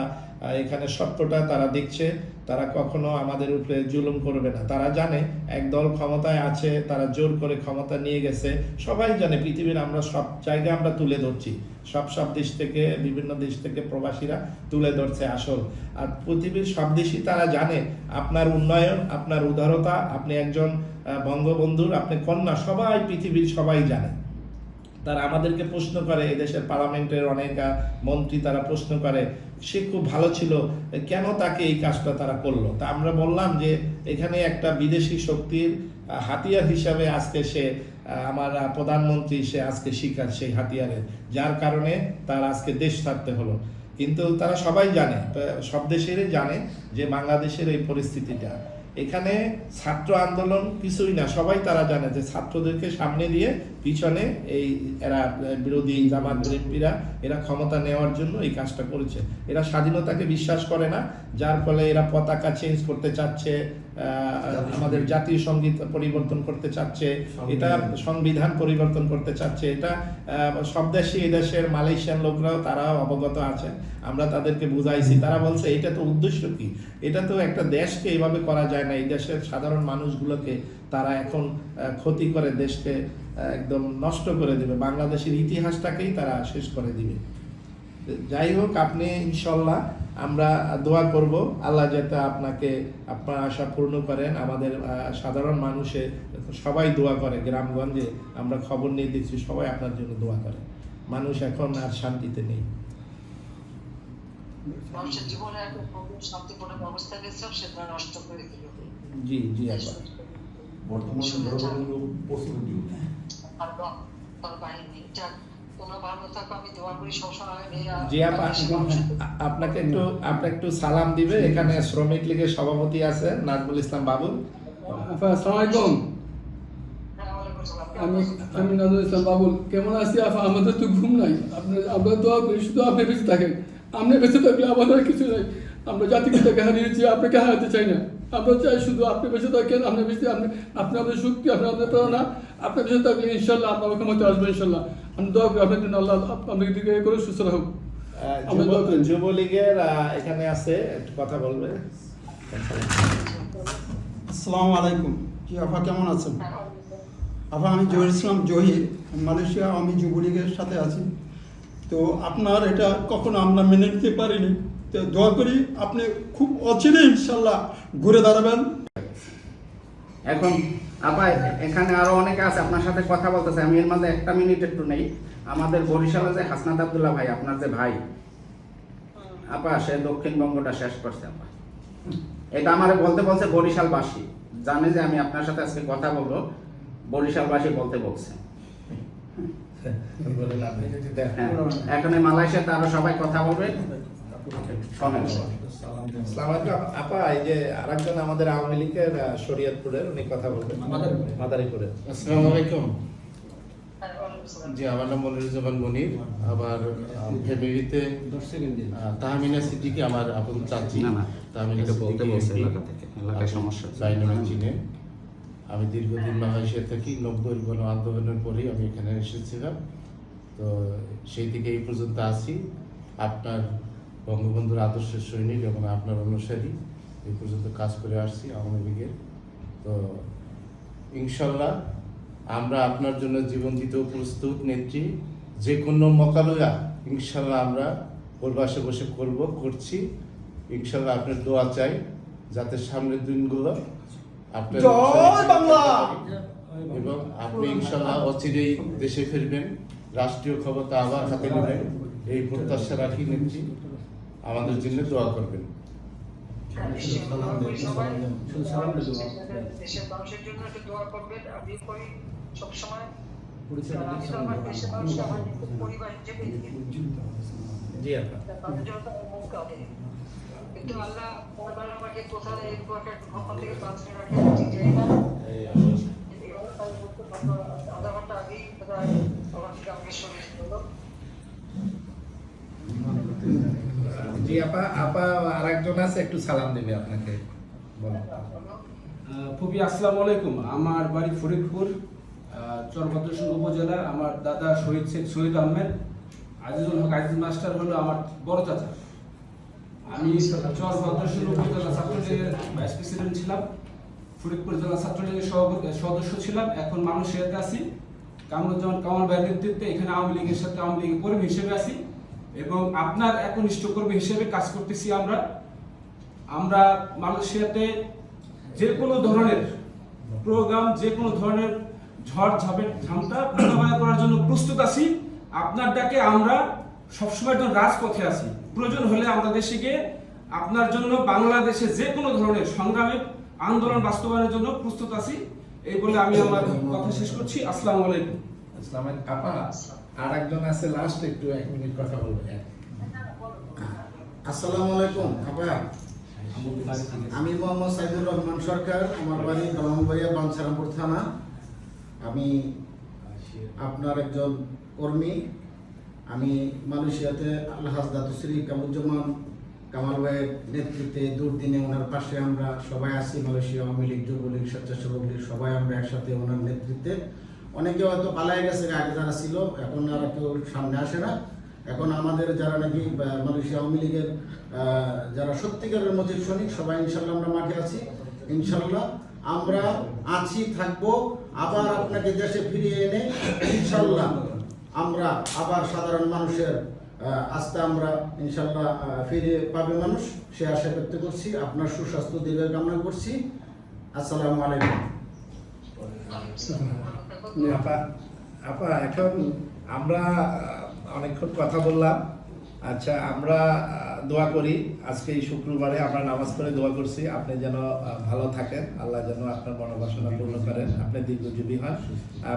এখানে সত্যটা তারা দেখছে, তারা কখনো আমাদের উপরে জুলুম করবে না। তারা জানে একদল ক্ষমতায় আছে, তারা জোর করে ক্ষমতা নিয়ে গেছে। সবাই জানে পৃথিবীর, আমরা সব জায়গায় আমরা তুলে ধরছি, সব দেশ থেকে, বিভিন্ন দেশ থেকে প্রবাসীরা তুলে ধরছে আসল। আর পৃথিবীর সব দেশই তারা জানে আপনার উন্নয়ন, আপনার উদারতা, আপনি একজন বঙ্গবন্ধুর, আপনি কন্যা, সবাই পৃথিবীর সবাই জানে। তারা আমাদেরকে প্রশ্ন করে, এদেশের পার্লামেন্টের অনেক মন্ত্রী তারা প্রশ্ন করে সে খুব ভালো ছিল, কেন তাকে এই কাজটা তারা করলো। তা আমরা বললাম যে এখানে একটা বিদেশি শক্তির হাতিয়ার হিসাবে আজকে সে আমার প্রধানমন্ত্রী, সে আজকে শিকার সেই হাতিয়ারের, যার কারণে তার আজকে দেশ ছাড়তে হলো। কিন্তু তারা সবাই জানে, সব দেশেরই জানে যে বাংলাদেশের এই পরিস্থিতিটা। এখানে ছাত্র আন্দোলন কিছুই না, সবাই তারা জানে যে ছাত্রদেরকে সামনে দিয়ে পিছনে এই এরা বিরোধী জামাত বিএনপিরা এরা ক্ষমতা নেওয়ার জন্য এই কাজটা করেছে। এরা স্বাধীনতাকে বিশ্বাস করে না, যার ফলে এরা পতাকা চেঞ্জ করতে চাচ্ছে, আমাদের জাতীয় সঙ্গীত পরিবর্তন করতে চাচ্ছে, এটা সংবিধান পরিবর্তন করতে চাচ্ছে। এটা সব দেশে, এই দেশের মালয়েশিয়ান লোকরাও তারাও অবগত আছেন, আমরা তাদেরকে বুঝাইছি। তারা বলছে এটা তো উদ্দেশ্য কি, এটা তো একটা দেশকে এইভাবে করা যায় না, এই দেশের সাধারণ মানুষগুলোকে তারা এখন ক্ষতি করে দেশকে একদম নষ্ট করে দেবে, বাংলাদেশের ইতিহাসটাকেই তারা শেষ করে দিবে। যাই হোক, আপনি ইনশাল্লাহ আমরা দোয়া করব আল্লাহ যাতে আপনাকে আপনার আশা পূর্ণ করেন। আমাদের সাধারণ মানুষে সবাই দোয়া করে, গ্রামগঞ্জে আমরা খবর নিয়ে দিচ্ছি সবাই আপনার জন্য দোয়া করে। মানুষ এখন আর শান্তিতে নেই। মানুষের জীবনে একটা শান্তিপূর্ণ ব্যবস্থা দিয়েছে, সেটা নষ্ট করে দিল। জি জি আপা, জি আপা, আপনাকে একটু সালাম দিবে। এখানে শ্রমিক লীগের সভাপতি আছে নাজমুল ইসলাম বাবুল। আসসালামু আলাইকুম। আমি নাজমুল ইসলাম বাবুল। কেমন আছি আপা? আমাদের তো ঘুম নাই, আমরা দোয়া করি শুধু আপনি বেঁচে থাকেন। আপনি বেঁচে থাকলে আমাদের কিছু নাই। আমরা জাতিকে হারিয়েছি, আপনাকে হারাতে চাই না। আমরা চাই শুধু আপনি বেঁচে থাকেন, আপনি বেঁচে, আপনি আমাদের শক্তি, আপনি আমাদের প্রেরণা। আপনি বেঁচে থাকলে ইনশাল্লাহ আপনার ক্ষমতা আসবে ইনশাল্লাহ। আমি দোয়া করি আপনার জন্য, আল্লাহ আপনাকে দিকে করে সুস্থ রাখুন। যুবলীগের এখানে আছে, একটু কথা বলবে। আসসালামু আলাইকুম। জি আফা, কেমন আছেন? আফা, আমি জহির ইসলাম জহির, মালয়েশিয়া আমি যুবলীগের সাথে আছি। তো আপনার এটা কখনো আমরা মেনে নিতে পারিনি। তো দোয়া করি আপনি খুব অচিরে ইনশাল্লাহ ঘুরে দাঁড়াবেন। এখন আপা এখানে আরো অনেকে আছে আপনার সাথে কথা বলতেছে, আমি এর মধ্যে একটা মিনিট একটু নেই। আমাদের বরিশালে যে হাসনাত আব্দুল্লাহ ভাই, আপনার যে ভাই আপা, সে দক্ষিণবঙ্গটা শেষ করছে আপা। এটা আমারে বলতে বলছে বরিশালবাসী, জানে যে আমি আপনার সাথে আজকে কথা বলবো, বরিশালবাসী বলতে বলছে। হ্যাঁ, এখন এই মালয়েশিয়াতে আরো সবাই কথা বলবে, শোনেন। আসসালামু আলাইকুম আপা, এই যে আরেকজন আমাদের আওয়ামী লীগের শরীয়তপুরের, উনি কথা বলবেন মাদারীপুরের। আসসালামু আলাইকুম। জি, আমার নাম মনিরুজ্জামান মনির। আবার ফ্যামিলিতে তাহমিনা সিদ্দিকী আমার আপন চাচি। না, না, তাহমিনা এটা বলতে বলছে সিদ্দিকী এলাকা থেকে, এলাকায় সমস্যা আছে। ডাইনামিক চিনে। আমি দীর্ঘদিন মালয়েশিয়া থাকি, 90 গণ আন্দোলনের পরেই আমি এখানে এসেছিলাম। তো সেই থেকে এই পর্যন্ত আছি। আপনার বঙ্গবন্ধুর আদর্শের সৈনিক এবং আপনার অনুসারী এই পর্যন্ত কাজ করে আসছি আওয়ামী লীগের। তো ইনশাল্লাহ আমরা আপনার জন্য জীবন দিতেও প্রস্তুত নেত্রী। যে কোনো মোকাবেলা ইনশাল্লাহ আমরা প্রবাসে বসে করছি। ইনশাল্লাহ আপনার দোয়া চাই যাতে সামনের দিনগুলো আপনার জয় বাংলা। এবং আপনি ইনশাল্লাহ অচিরেই দেশে ফিরবেন, রাষ্ট্রীয় ক্ষমতা আবার হাতে নেবেন, এই প্রত্যাশা রাখি নেত্রী। আমাদের জন্য দোয়া করবেন। দেশের মানুষের জন্য একটু দোয়া করবেন। আমি করি সবসময়, আমি তো আমার দেশের মানুষকে আমার পরিবার হিসেবে জি আপা, তাদের জন্য তো মুখ কাঁদে, কিন্তু আল্লাহ আমাকে কোথায় এরকম একটা ঘটনা থেকে বাঁচিয়ে রাখে যাই না। আধা ঘন্টা আগেই আমার থেকে আমাকে শরীর হলো। জি আপা, আরেকজন আছে, একটু সালাম দেবে আপনাকে, বলো। ফুপি আসসালামু আলাইকুম। আমার বাড়ি ফরিদপুর, চরভদ্রসন উপজেলা। আমার দাদা শহীদ শেখ শহীদ আহমেদ, আজিজুল হক আজিজ মাস্টার হলো আমার বড় চাচা। আমি চরভদ্রসন উপজেলা ছাত্রলীগের ভাইস প্রেসিডেন্ট ছিলাম, ফরিদপুর জেলা ছাত্রলীগের সদস্য ছিলাম। এখন মালয়েশিয়াতে আছি, কামরুজ্জামান কামাল ভাইয়ের নেতৃত্বে এখানে আওয়ামী লীগের সাথে আওয়ামী লীগের কর্মী হিসেবে আছি এবং আপনার একনিষ্ঠ কর্মী হিসেবে কাজ করতেছি। আমরা মালয়েশিয়াতে যে কোনো ধরনের প্রোগ্রাম, যে কোনো ধরনের ঝড় ঝামটা মোকাবেলা করার জন্য প্রস্তুত আছি। আপনার ডাকে আমরা সবসময় রাজপথে আছি। প্রয়োজন হলে আমরা দেশে গিয়ে আপনার জন্য বাংলাদেশে যে কোনো ধরনের সংগ্রামের আন্দোলন বাস্তবায়নের জন্য প্রস্তুত আছি। এই বলে আমি আমার কথা শেষ করছি। আসসালামু আলাইকুম। আপা, আরেকজন আছে লাস্ট, একটু 1 মিনিট কথা বলবেন। আসসালামু আলাইকুম আপা, আমি মোহাম্মদ সাইদুর রহমান সরকার, আমার বাড়ি কালামবাড়িয়া বাঞ্ছারামপুর থানা। আমি আপনার একজন কর্মী। আমি মালয়েশিয়াতে আলহাজ দাতুশ্রী কামরুজ্জামান কামাল ভাইয়ের নেতৃত্বে দুর্দিনে ওনার পাশে আমরা সবাই আছি। মালয়েশিয়া আওয়ামী লীগ, যুবলীগ, স্বেচ্ছাসেবক লীগ সবাই আমরা একসাথে ওনার নেতৃত্বে। অনেকে হয়তো পালায় গেছে আগে যারা ছিল, এখন আর কেউ সামনে আসে না। এখন আমাদের যারা নাকি মালয়েশিয়া আওয়ামী লীগের যারা সত্যিকারের মজিব সৈনিক সবাই ইনশাল্লাহ আমরা মাঠে আছি। ইনশাল্লাহ আমরা আছি, থাকবো, আবার আপনাকে দেশে ফিরিয়ে এনে ইনশাল্লাহ আমরা আবার সাধারণ মানুষের আস্থা আমরা ইনশাল্লাহ ফিরে পাবে মানুষ, সে আশা ব্যক্ত করছি। আপনার সুস্বাস্থ্য দীর্ঘ কামনা করছি। আসসালামু আলাইকুম। আপা এখন আমরা অনেকক্ষণ কথা বললাম। আচ্ছা, আমরা দোয়া করি, আজকে এই শুক্রবারে আমরা নামাজ পড়ে দোয়া করছি আপনি যেন ভালো থাকেন, আল্লাহ যেন আপনার মনোবাসনা পূর্ণ করেন, আপনি দীর্ঘজীবী হন।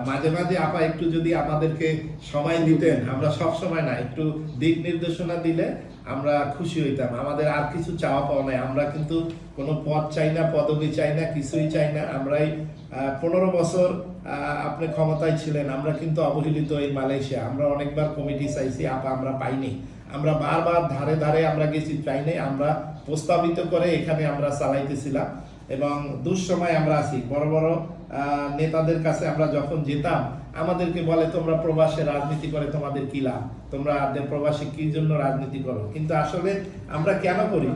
মাঝে মাঝে আপা একটু যদি আমাদেরকে সময় দিতেন, আমরা সব সময় না, একটু দিক নির্দেশনা দিলে আমরা খুশি হইতাম। আমাদের আর কিছু চাওয়া পাওয়া নাই, আমরা কিন্তু কোনো পদ চাই না, পদবি চাই না, কিছুই চাই না। আমরাই 15 বছর আপনি ক্ষমতায় ছিলেন, আমরা কিন্তু অবহেলিত এই মালয়েশিয়া। আমরা অনেকবার কমিটি চাইছি আপা, আমরা পাইনি। আমরা বারবার ধারে ধারে আমরা গেছি, চাই নাই, আমরা প্রস্তাবিত করে এখানে আমরা চালাইতেছিলাম এবং দুঃসময় আমরা আছি। বড় বড় নেতাদের কাছে আমরা যখন যেতাম, আমাদেরকে বলে তোমরা প্রবাসে রাজনীতি করে তোমাদের কি লাভ, তোমরা প্রবাসী কি জন্য রাজনীতি করো। কিন্তু আসলে আমরা কেন করি?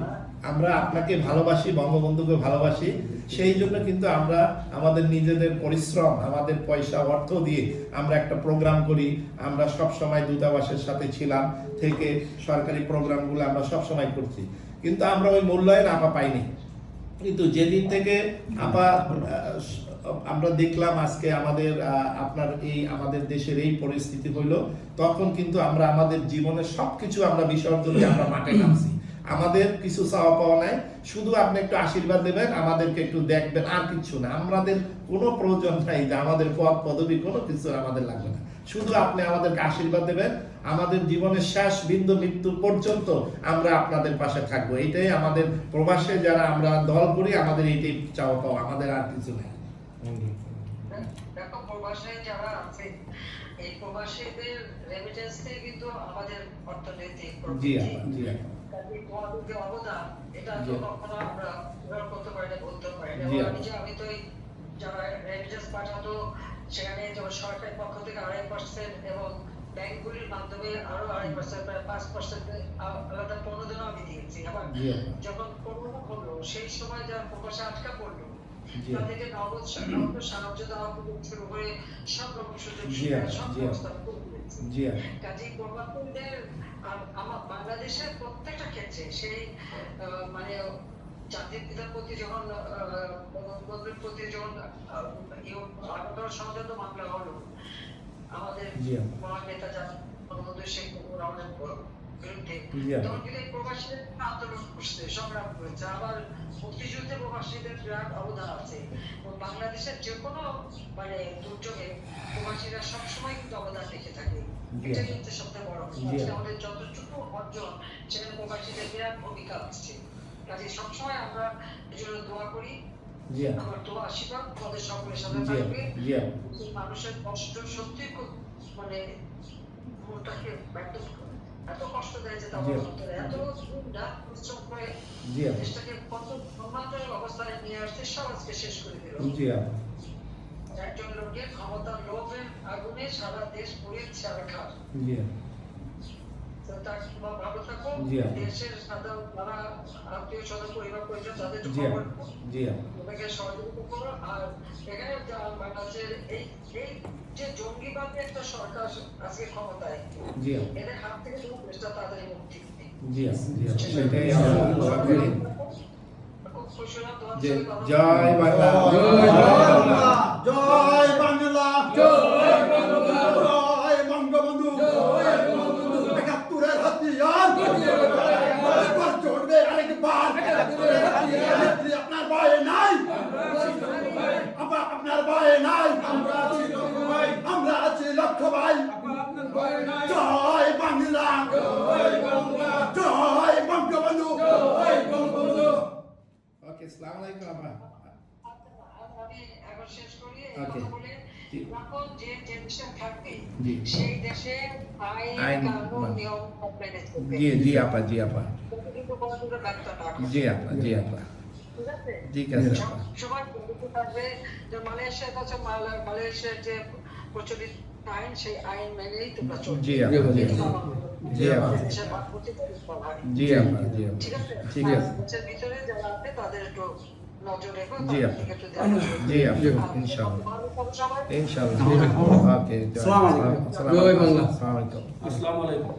আমরা আপনাকে ভালোবাসি, বঙ্গবন্ধুকে ভালোবাসি, সেই জন্য কিন্তু আমরা আমাদের নিজেদের পরিশ্রম, আমাদের পয়সা অর্থ দিয়ে আমরা একটা প্রোগ্রাম করি। আমরা সব সময় দূতাবাসের সাথে ছিলাম থেকে সরকারি প্রোগ্রামগুলো আমরা সব সময় করছি, কিন্তু আমরা ওই মূল্যায়ন আপা পাইনি। কিন্তু যেদিন থেকে আপা আমরা দেখলাম আজকে আমাদের আপনার এই আমাদের দেশের এই পরিস্থিতি হইলো, তখন কিন্তু আমরা আমাদের জীবনের সবকিছু আমরা বিসর্জন দিয়ে আমরা মাঠে নামছি। আমাদের কিছু চাওয়া পাওয়া নাই, শুধু আপনি একটু আশীর্বাদ দেবেন, আমাদেরকে একটু দেখবেন, আর কিছু না। আমাদের কোনো প্রয়োজন নাই যে আমাদের পদ পদবি কোনো কিছু আমাদের লাগবে না, শুধু আপনি আমাদেরকে আশীর্বাদ দেবেন। আমাদের জীবনের শেষ বিন্দু মৃত্যু পর্যন্ত আমরা আপনাদের পাশে থাকবো। এইটাই আমাদের প্রবাসে যারা আমরা দল করি, আমাদের এইটাই চাওয়া পাওয়া, আমাদের আর কিছু নাই। দেখো, প্রবাসে যারা আছে, এই প্রবাসীদের রেমিটেন্স থেকে কিন্তু আমাদের অর্থনৈতিক জি আপা, জি আপা। তোমাদের যে অবদান, এটা তো কখনো আমরা গ্রহণ করতে পারি না, বলতে পারি না। আমি তো যারা রেমিটেন্স পাঠাতো, সেখানে যেমন সরকারের পক্ষ থেকে 2.5% এবং ব্যাংকগুলির মাধ্যমে আরো 2.5%, প্রায় 5% আলাদা প্রণোদনা আমি দিয়েছি। আবার যখন করোনা হলো, সেই সময় যারা প্রবাসে আটকা পড়লো, তাদেরকে নগদ সাহায্য দেওয়া শুরু করে সব রকম সুযোগ সুবিধা সব ব্যবস্থা করে দিয়েছি। কাজেই প্রবাসীদের আমার বাংলাদেশের প্রত্যেকটা ক্ষেত্রে সেই মানে জাতির পিতার প্রতি যখন বঙ্গবন্ধুর প্রতি যখন সংযত মামলা হলো, আমাদের মহান নেতা বঙ্গবন্ধু শেখ মুজিবুর রহমানের বিরুদ্ধে, তখন কিন্তু এই প্রবাসীদের আন্দোলন করছে, সংগ্রাম করেছে। আবার মুক্তিযুদ্ধে প্রবাসীদের বিরাট অবদান আছে। বাংলাদেশের যে কোনো মানে দুর্যোগে প্রবাসীরা সবসময় কিন্তু অবদান রেখে থাকে। এটা কিন্তু সবচেয়ে বড় কথা। আমাদের যতটুকু অর্জন, সেখানে প্রবাসীদের বিরাট ভূমিকা আছে। কাজে সবসময় আমরা এই জন্য দোয়া করি। আমার দোয়া আশীর্বাদ আমাদের সকলের সাথে থাকবে। মানুষের কষ্ট সত্যি খুব মানে মনটাকে এত কষ্ট দেয় যে তাদের অন্তরে এত পরিশ্রম করে দেশটাকে কত সম্মানজনক অবস্থায় নিয়ে আসছে, সব আজকে শেষ করে দিল। একজন লোকের ক্ষমতার লোভের আগুনে সারা দেশ পুড়িয়ে ছাড়খার। ভালো থাকো, দেশের সাধারণ যারা আত্মীয় স্বজন পরিবার পরিজন তাদের তোমাকে সহযোগিতা করো। আর এখানে বাংলাদেশের এই যে জঙ্গিবাদী একটা সরকার আজকে ক্ষমতায়, এদের হাত থেকে তুমি দেশটা তাড়াতাড়ি মুক্তি জয় বাংলা, জয় বাংলা, জয় বঙ্গবন্ধু, একাত্তরের হাতিয়ার চড়বে আরেকবার। আপনার ভয় নাই, আপনার ভয় নাই, আমরা আছি লক্ষ্য ভাই। জয় বাংলা, জয় বঙ্গবন্ধু। ওকে, আসসালামু আলাইকুম আপা। আমি এখন শেষ করি। ওকে, এখন যে টেনশন থাকবে জি। সেই দেশে আইন আইন কানুন মানে- নিয়ম মেনে চলবে। জি আপা জি আপা এটা কিন্তু কোনো দিকে ব্যর্থ না করে। জি আপা জি আপা ঠিক আছে? ঠিক আছে আপা সবাই বলতে থাকবে যে মালয়েশিয়ার কাছে মালয়েশিয়ার যে প্রচলিত আইন সেই আইন মেনেই তোমরা চলবে। জি আপা জি আপা জি আপা দেশের ভাবমূর্তি পরিষ্কার হয়। জি আপা জি আপা ঠিক আছে? ঠিক আছে আর দেশের ভিতরে যারা আছে তাদের একটু নজর রেখো, জি তাদের আপা। দিকে একটু ধ্যান রাখো। জি আপা আর ইনশাআল্লাহ ভালো থাকো সবাই। ইনশাআল্লাহ ওকে আসসালামু আলাইকুম। জয় বাংলা। আসসালামু আলাইকুম আসসালামু আলাইকুম।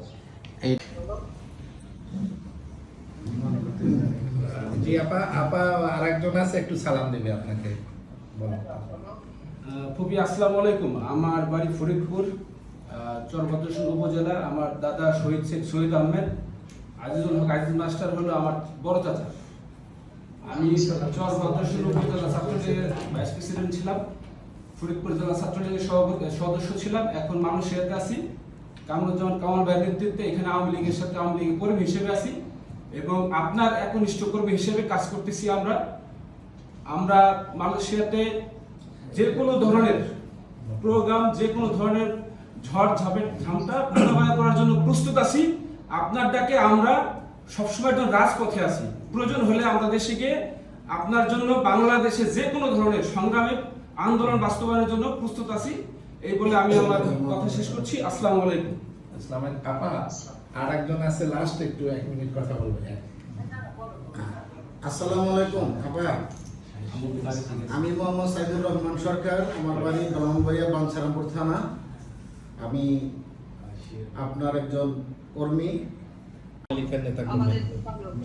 জি আপা আপা আরেকজন আছে একটু সালাম দেবে আপনাকে বলুন ফুপি আসসালামু আলাইকুম। আমার বাড়ি ফরিদপুর, চরভদ্রেশ্বর উপজেলা। আমার দাদা শহীদ শেখ শহীদ আহমেদ, আজিজুল হক আজিজ মাস্টার হলো আমার বড় চাচা। আমি চরভদ্রেশ্বর উপজেলা ছাত্রলীগের ভাইস প্রেসিডেন্ট ছিলাম, ফরিদপুর জেলা ছাত্রলীগের সদস্য ছিলাম। এখন মানুষের আছি কামরুজ্জামান কামাল ভাইয়ের নেতৃত্বে এখানে আওয়ামী লীগের সাথে আওয়ামী লীগের কর্মী হিসেবে আছি এবং আপনার একনিষ্ঠ কর্মী হিসেবে কাজ করতেছি। আমরা মালয়েশিয়াতে যে কোনো ধরনের প্রোগ্রাম, যে কোনো ধরনের ঝড় ঝামটা মোকাবেলা করার জন্য প্রস্তুত আছি। আপনার ডাকে আমরা সবসময় একজন রাজপথে আছি। প্রয়োজন হলে আমরা দেশে গিয়ে আপনার জন্য বাংলাদেশে যে কোনো ধরনের সংগ্রামে আন্দোলন বাস্তবায়নের জন্য প্রস্তুত আছি। এই বলে আমি আমার কথা শেষ করছি। আসসালামু আলাইকুম। আসসালামু আলাইকুম আপা আরেকজন আছে লাস্ট একটু 1 মিনিট কথা বলবেন আসসালামু আলাইকুম আপা। আমি মোহাম্মদ সাইদুর রহমান সরকার, আমার বাড়ি ব্রাহ্মণবাড়িয়া বাঞ্ছারামপুর থানা। আমি আপনার একজন কর্মী। লিখেন নেতা আমাদের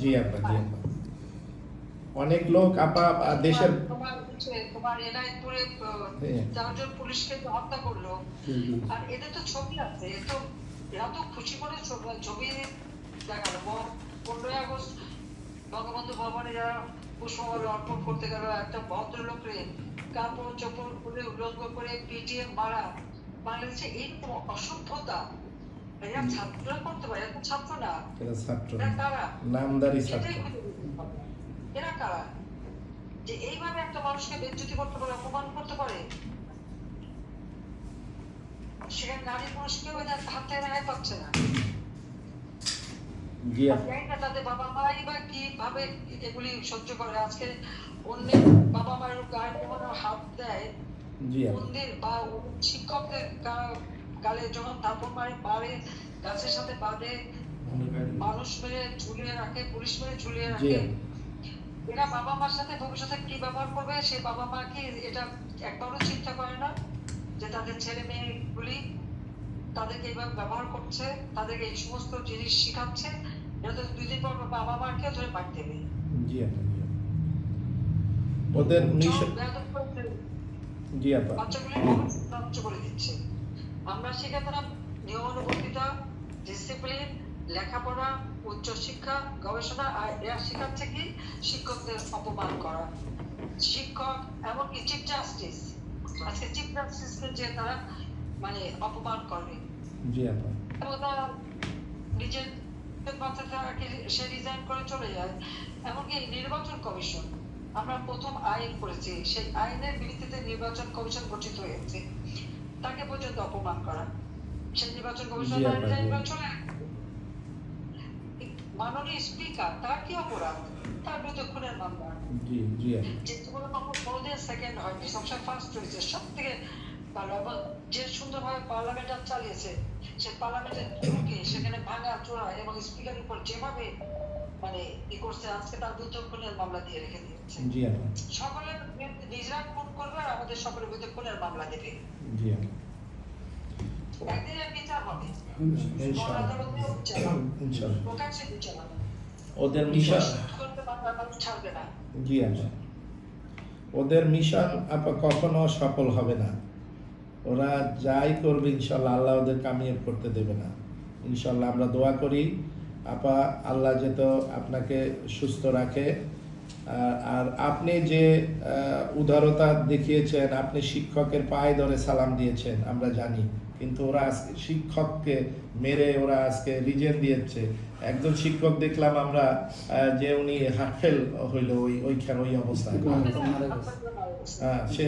জি আপা জি আপা অনেক লোক আপা দেশের তোমার এনায়তপুরে হ্যাঁ। 4 জন পুলিশকে তো হত্যা করলো, আর এদের তো ছবি আছে। এরা তো খুশি করে ছবি দেখালো। 15ই আগস্ট বঙ্গবন্ধু ভবনে যারা পুষ্পমাল্য অর্পণ করতে গেল, একটা ভদ্রলোককে কাপড় চোপড় খুলে উলঙ্গ করে পিটিয়ে মারা। বাংলাদেশে এইরকম অসভ্যতা এরা ছাত্ররা করতে পারে? এরা তো ছাত্র না, এরা ছাত্র এরা কারা? নামদারি ছাত্র এটাই খুঁজে বের করতে হবে। এরা কারা যে এইভাবে একটা মানুষকে বেজ্জতি করতে পারে, অপমান করতে পারে? সেখানে নারী পুরুষ কেউ এদের হাত থেকে রেহাই পাচ্ছে না। জি আপা জানি না তাদের বাবা মাই বা কিভাবে এগুলি সহ্য করে। আজকে অন্যের বাবা মায়ের গায়ে যখন হাত দেয়, জি আপা অন্যের বা শিক্ষকদের গালে যখন থাপ্পড় মারে, বাড়ে গাছের সাথে বাঁধে, মানুষ মেরে ঝুলিয়ে রাখে, পুলিশ মেরে ঝুলিয়ে জি রাখে। আপা এরা বাবা মার সাথে ভবিষ্যতে কি ব্যবহার করবে, সে বাবা মা কি এটা একবারও চিন্তা করে না যে তাদের ছেলে মেয়েগুলি তাদেরকে এইভাবে ব্যবহার করছে, তাদেরকে এই সমস্ত জিনিস শিখাচ্ছে? এরা তো 2 দিন পর বাবা মাকে ধরে পাঠ দেবে। জি আপা জি আপা। ওদের মিশন সব বেয়াদব করছে, জি আপা বাচ্চাগুলি নষ্ট করে দিচ্ছে। আমরা শেখাতাম নিয়মানুবর্তিতা, ডিসিপ্লিন, লেখাপড়া, উচ্চশিক্ষা, গবেষণা। আর এরা শেখাচ্ছে কি? শিক্ষকদের অপমান করা। শিক্ষক এমনকি চিফ জাস্টিস, আজকে চিফ জাস্টিসকে যে তারা মানে অপমান করবে, জি আপা এবং তারা নিজের বাচ্চাটা সে রিজাইন করে চলে যায়। এমনকি নির্বাচন কমিশন, আমরা প্রথম আইন করেছি, সেই আইনের ভিত্তিতে নির্বাচন কমিশন গঠিত হয়েছে, তাকে পর্যন্ত অপমান করা। সেই নির্বাচন কমিশন জি আপা, রিজাইন জি। করে চলে আসে। মাননীয় স্পিকার, তার কি অপরাধ? তার বিরুদ্ধে খুনের মামলা। জি জি আপা যে কোনো কোনোদিন সেকেন্ড হয়নি, সবসময় ফার্স্ট হয়েছে, সব থেকে ভালো। এবং যে সুন্দরভাবে পার্লামেন্ট চালিয়েছে, সে পার্লামেন্টের ঢুকে সেখানে ভাঙা চোরা এবং স্পিকারের উপর যেভাবে মানে ই করছে, আজকে তার বিরুদ্ধে খুনের মামলা দিয়ে রেখে দিয়েছে। জি আপা সকলের নিজেরা খুন করবে আর আমাদের সকলের বিরুদ্ধে খুনের মামলা দেবে। জি আপা একদিন এর বিচার হবে, ইনশাআল্লাহ আদালতেও বিচার হবে, ইনশাআল্লাহ প্রকাশ্যে বিচার হবে। ওদের মিশন করতে বাংলা মানুষ ছাড়বে না। জি আপা ওদের মিশন আপা কখনো সফল হবে না। ওরা যাই করবে ইনশাল্লাহ আল্লাহ ওদের কামিয়াব করতে দেবে না। ইনশাল্লাহ আমরা দোয়া করি আপা আল্লাহ যেন আপনাকে সুস্থ রাখে। আর আপনি যে উদারতা দেখিয়েছেন, আপনি শিক্ষকের পায়ে ধরে সালাম দিয়েছেন, আমরা জানি কিন্তু ওরা আজকে শিক্ষককে মেরে ওরা আজকে রিজেন দিয়েছে। একজন শিক্ষক দেখলাম আমরা যে উনি হার্টফেল হইলো ওইখানে ওই অবস্থায়, সে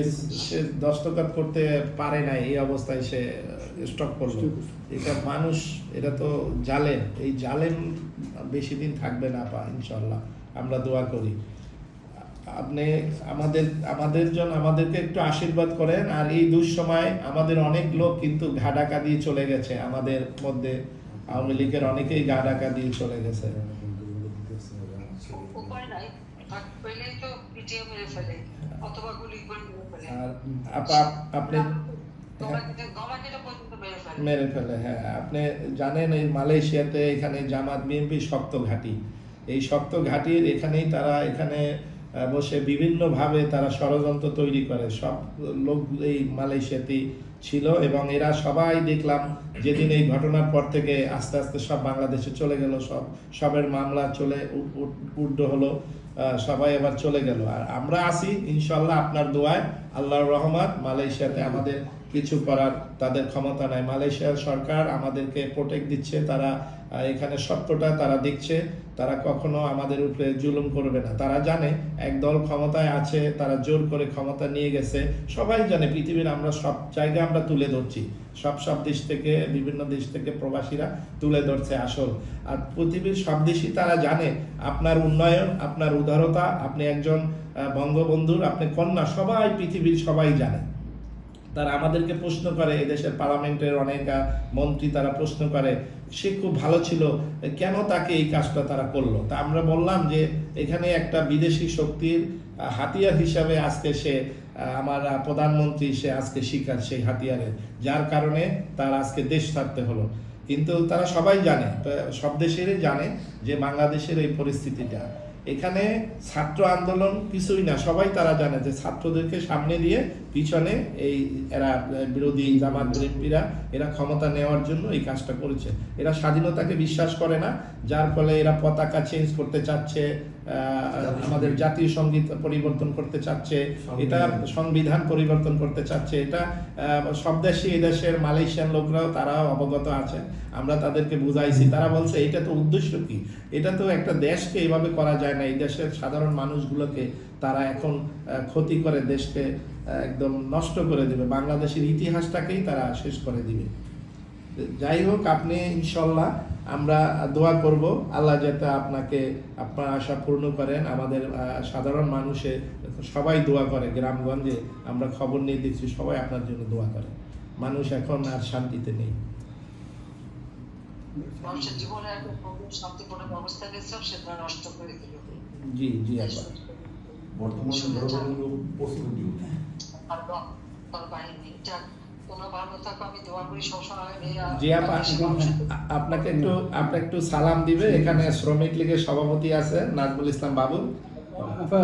দস্তখত করতে পারে নাই, এই অবস্থায় সে স্টক করলো। এটা মানুষ, এটা তো জালেম, এই জালেম বেশি দিন থাকবে না পা, ইনশাল্লাহ আমরা দোয়া করি। আপনি আমাদেরকে একটু আশীর্বাদ করেন। আর এই দুঃসময় আমাদের অনেক লোক কিন্তু ঘা ঢাকা দিয়ে চলে গেছে, আমাদের মধ্যে আওয়ামী লীগের অনেকেই গা ঢাকা দিয়ে চলে গেছে। উপায় নাই, পেলেই তো পিটিয়ে মেরে ফেলে অথবা গুলি করে মেরে ফেলে। আর আপনি মেরে ফেলে, হ্যাঁ। আপনি জানেন এই মালয়েশিয়াতে এখানে জামাত বিএনপি শক্ত ঘাঁটি, এই শক্ত ঘাঁটির এখানেই তারা এখানে বসে বিভিন্নভাবে তারা ষড়যন্ত্র তৈরি করে। সব লোক এই মালয়েশিয়াতেই ছিল এবং এরা সবাই দেখলাম যেদিন এই ঘটনার পর থেকে আস্তে আস্তে সব বাংলাদেশে চলে গেল, সবের মামলা চলে উর্ধ হলো, সবাই এবার চলে গেল। আর আমরা আছি ইনশাল্লাহ আপনার দোয়ায়, আল্লাহর রহমত। মালয়েশিয়াতে আমাদের কিছু করার তাদের ক্ষমতা নাই। মালয়েশিয়ার সরকার আমাদেরকে প্রোটেক্ট দিচ্ছে, তারা এখানে সত্যটা তারা দেখছে, তারা কখনো আমাদের উপরে জুলুম করবে না। তারা জানে একদল ক্ষমতায় আছে, তারা জোর করে ক্ষমতা নিয়ে গেছে। সবাই জানে পৃথিবীর আমরা সব জায়গায় আমরা তুলে ধরছি, সব দেশ থেকে, বিভিন্ন দেশ থেকে প্রবাসীরা তুলে ধরছে আসল। আর পৃথিবীর সব দেশই তারা জানে আপনার উন্নয়ন, আপনার উদারতা, আপনি একজন বঙ্গবন্ধুর, আপনি কন্যা, সবাই পৃথিবীর সবাই জানে। তারা আমাদেরকে প্রশ্ন করে, এদেশের পার্লামেন্টের অনেক মন্ত্রী তারা প্রশ্ন করে সে খুব ভালো ছিল, কেন তাকে এই কাজটা তারা করলো। তা আমরা বললাম যে এখানে একটা বিদেশি শক্তির হাতিয়ার হিসাবে আজকে সে আমার প্রধানমন্ত্রী, সে আজকে শিকার সেই হাতিয়ারের, যার কারণে তার আজকে দেশ ছাড়তে হলো। কিন্তু তারা সবাই জানে, সব দেশেরই জানে যে বাংলাদেশের এই পরিস্থিতিটা, এখানে ছাত্র আন্দোলন কিছুই না, সবাই তারা জানে যে ছাত্রদেরকে সামনে দিয়ে পিছনে এই এরা বিরোধী জামাত বিএনপিরা এরা ক্ষমতা নেওয়ার জন্য এই কাজটা করেছে। এরা স্বাধীনতাকে বিশ্বাস করে না, যার ফলে এরা পতাকা চেঞ্জ করতে চাচ্ছে, আমাদের জাতীয় সঙ্গীত পরিবর্তন করতে চাচ্ছে, এটা সংবিধান পরিবর্তন করতে চাচ্ছে। এটা সব দেশে, এই দেশের মালয়েশিয়ান লোকরাও তারাও অবগত আছেন, আমরা তাদেরকে বুঝাইছি। তারা বলছে এটা তো উদ্দেশ্য কি, এটা তো একটা দেশকে এইভাবে করা যায় না, এই দেশের সাধারণ মানুষগুলোকে তারা এখন ক্ষতি করে, দেশকে একদম নষ্ট করে দেবে, বাংলাদেশের ইতিহাসটাকেই তারা শেষ করে দিবে। যাই হোক, আপনি ইনশাল্লাহ আমরা দোয়া করব আল্লাহ যাতে আপনাকে আপনার আশা পূর্ণ করেন। আমাদের সাধারণ মানুষে সবাই দোয়া করে, গ্রামগঞ্জে আমরা খবর নিয়ে দেখছি সবাই আপনার জন্য দোয়া করে। মানুষ এখন আর শান্তিতে নেই। মানুষের জীবনে একটা শান্তিপূর্ণ ব্যবস্থা দিয়েছে, সেটা নষ্ট করে দিল। জি জি আপা, জি আপা, আপনাকে একটু সালাম দিবে। এখানে শ্রমিক লীগের সভাপতি আছে নাজমুল ইসলাম বাবুল।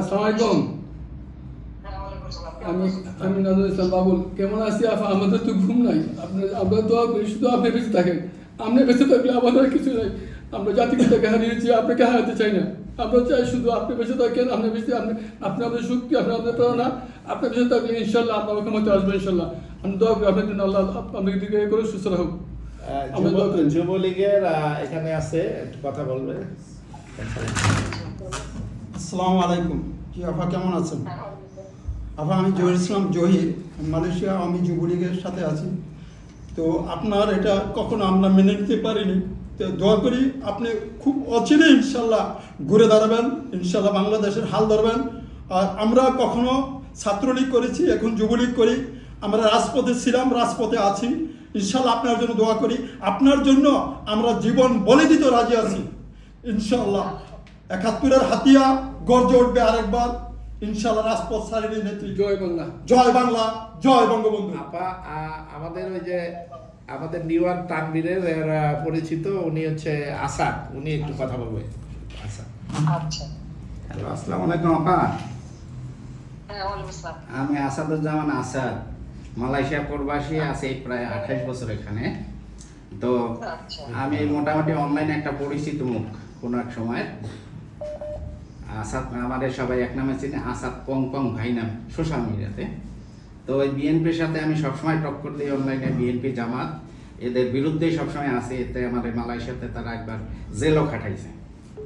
আসসালামু আলাইকুম। আমি নাজমুল ইসলাম বাবুল। কেমন আছি আপা? আমাদের তো ঘুম নাই, আমরা তো শুধু আপনি বেঁচে থাকেন। আপনি বেঁচে থাকলে আমাদের কিছু নাই। আমরা জাতিকে হারিয়েছি, আপনাকে হারাতে চাই না। আমরা চাই শুধু আপনি বেঁচে থাকেন, আপনি আপনাদের শক্তি, আপনাদের প্রেরণা, আপনি বেঁচে থাকলে ইনশাল্লাহ আপনার ক্ষমতা আসবে ইনশাল্লাহ। আমি দোয়া করি আপনার জন্য, আল্লাহ আপনাকে দিকে করে সুস্থ রাখুক। যুবলীগের এখানে আছে, একটু কথা বলবে। আসসালামু আলাইকুম। জি আপা কেমন আছেন? আপা আমি জহির ইসলাম জহির, মালয়েশিয়া আমি যুবলীগের সাথে আছি। তো আপনার এটা কখনো আমরা মেনে নিতে পারিনি। তো দোয়া করি আপনি খুব অচিরে ইনশাল্লাহ ঘুরে দাঁড়াবেন, ইনশাল্লাহ বাংলাদেশের হাল ধরবেন। আর আমরা কখনো ছাত্রলীগ করেছি, এখন যুবলীগ করি, আমরা রাজপথে ছিলাম, রাজপথে আছি। ইনশাল্লাহ আপনার জন্য দোয়া করি, আপনার জন্য আমরা জীবন বলে দিতে রাজি আছি ইনশাল্লাহ। ৭১-এর হাতিয়া গর্জে উঠবে আরেকবার ইনশাল্লাহ, রাজপথ ছাড়িয়ে নেত্রী। জয় বাংলা, জয় বাংলা, জয় বঙ্গবন্ধু। আপা আমাদের ওই যে আমাদের নিউয়ার তানবীরের পরিচিত, উনি হচ্ছে আসাদ, উনি একটু কথা বলবে। আসাদ। আচ্ছা, হ্যালো, আসসালামু আলাইকুম আপা। হ্যাঁ ওয়ালাইকুম আসসালাম। আমি আসাদুজ্জামান আসাদ, মালয়েশিয়া প্রবাসী, আছি প্রায় 28 বছর এখানে। তো আচ্ছা, আমি মোটামুটি অনলাইনে একটা পরিচিত মুখ কোনো এক সময়। আসাদ আমাদের সবাই এক নামে চিনে, আসাদ পং পং ভাই নাম সোশ্যাল মিডিয়াতে। তো ওই বিএনপির সাথে আমি সবসময় টক্কর দিই অনলাইনে, বিএনপি জামাত এদের বিরুদ্ধেই সবসময় আছি। এতে আমাদের মালয়েশিয়াতে তারা একবার জেলও খাটাইছে,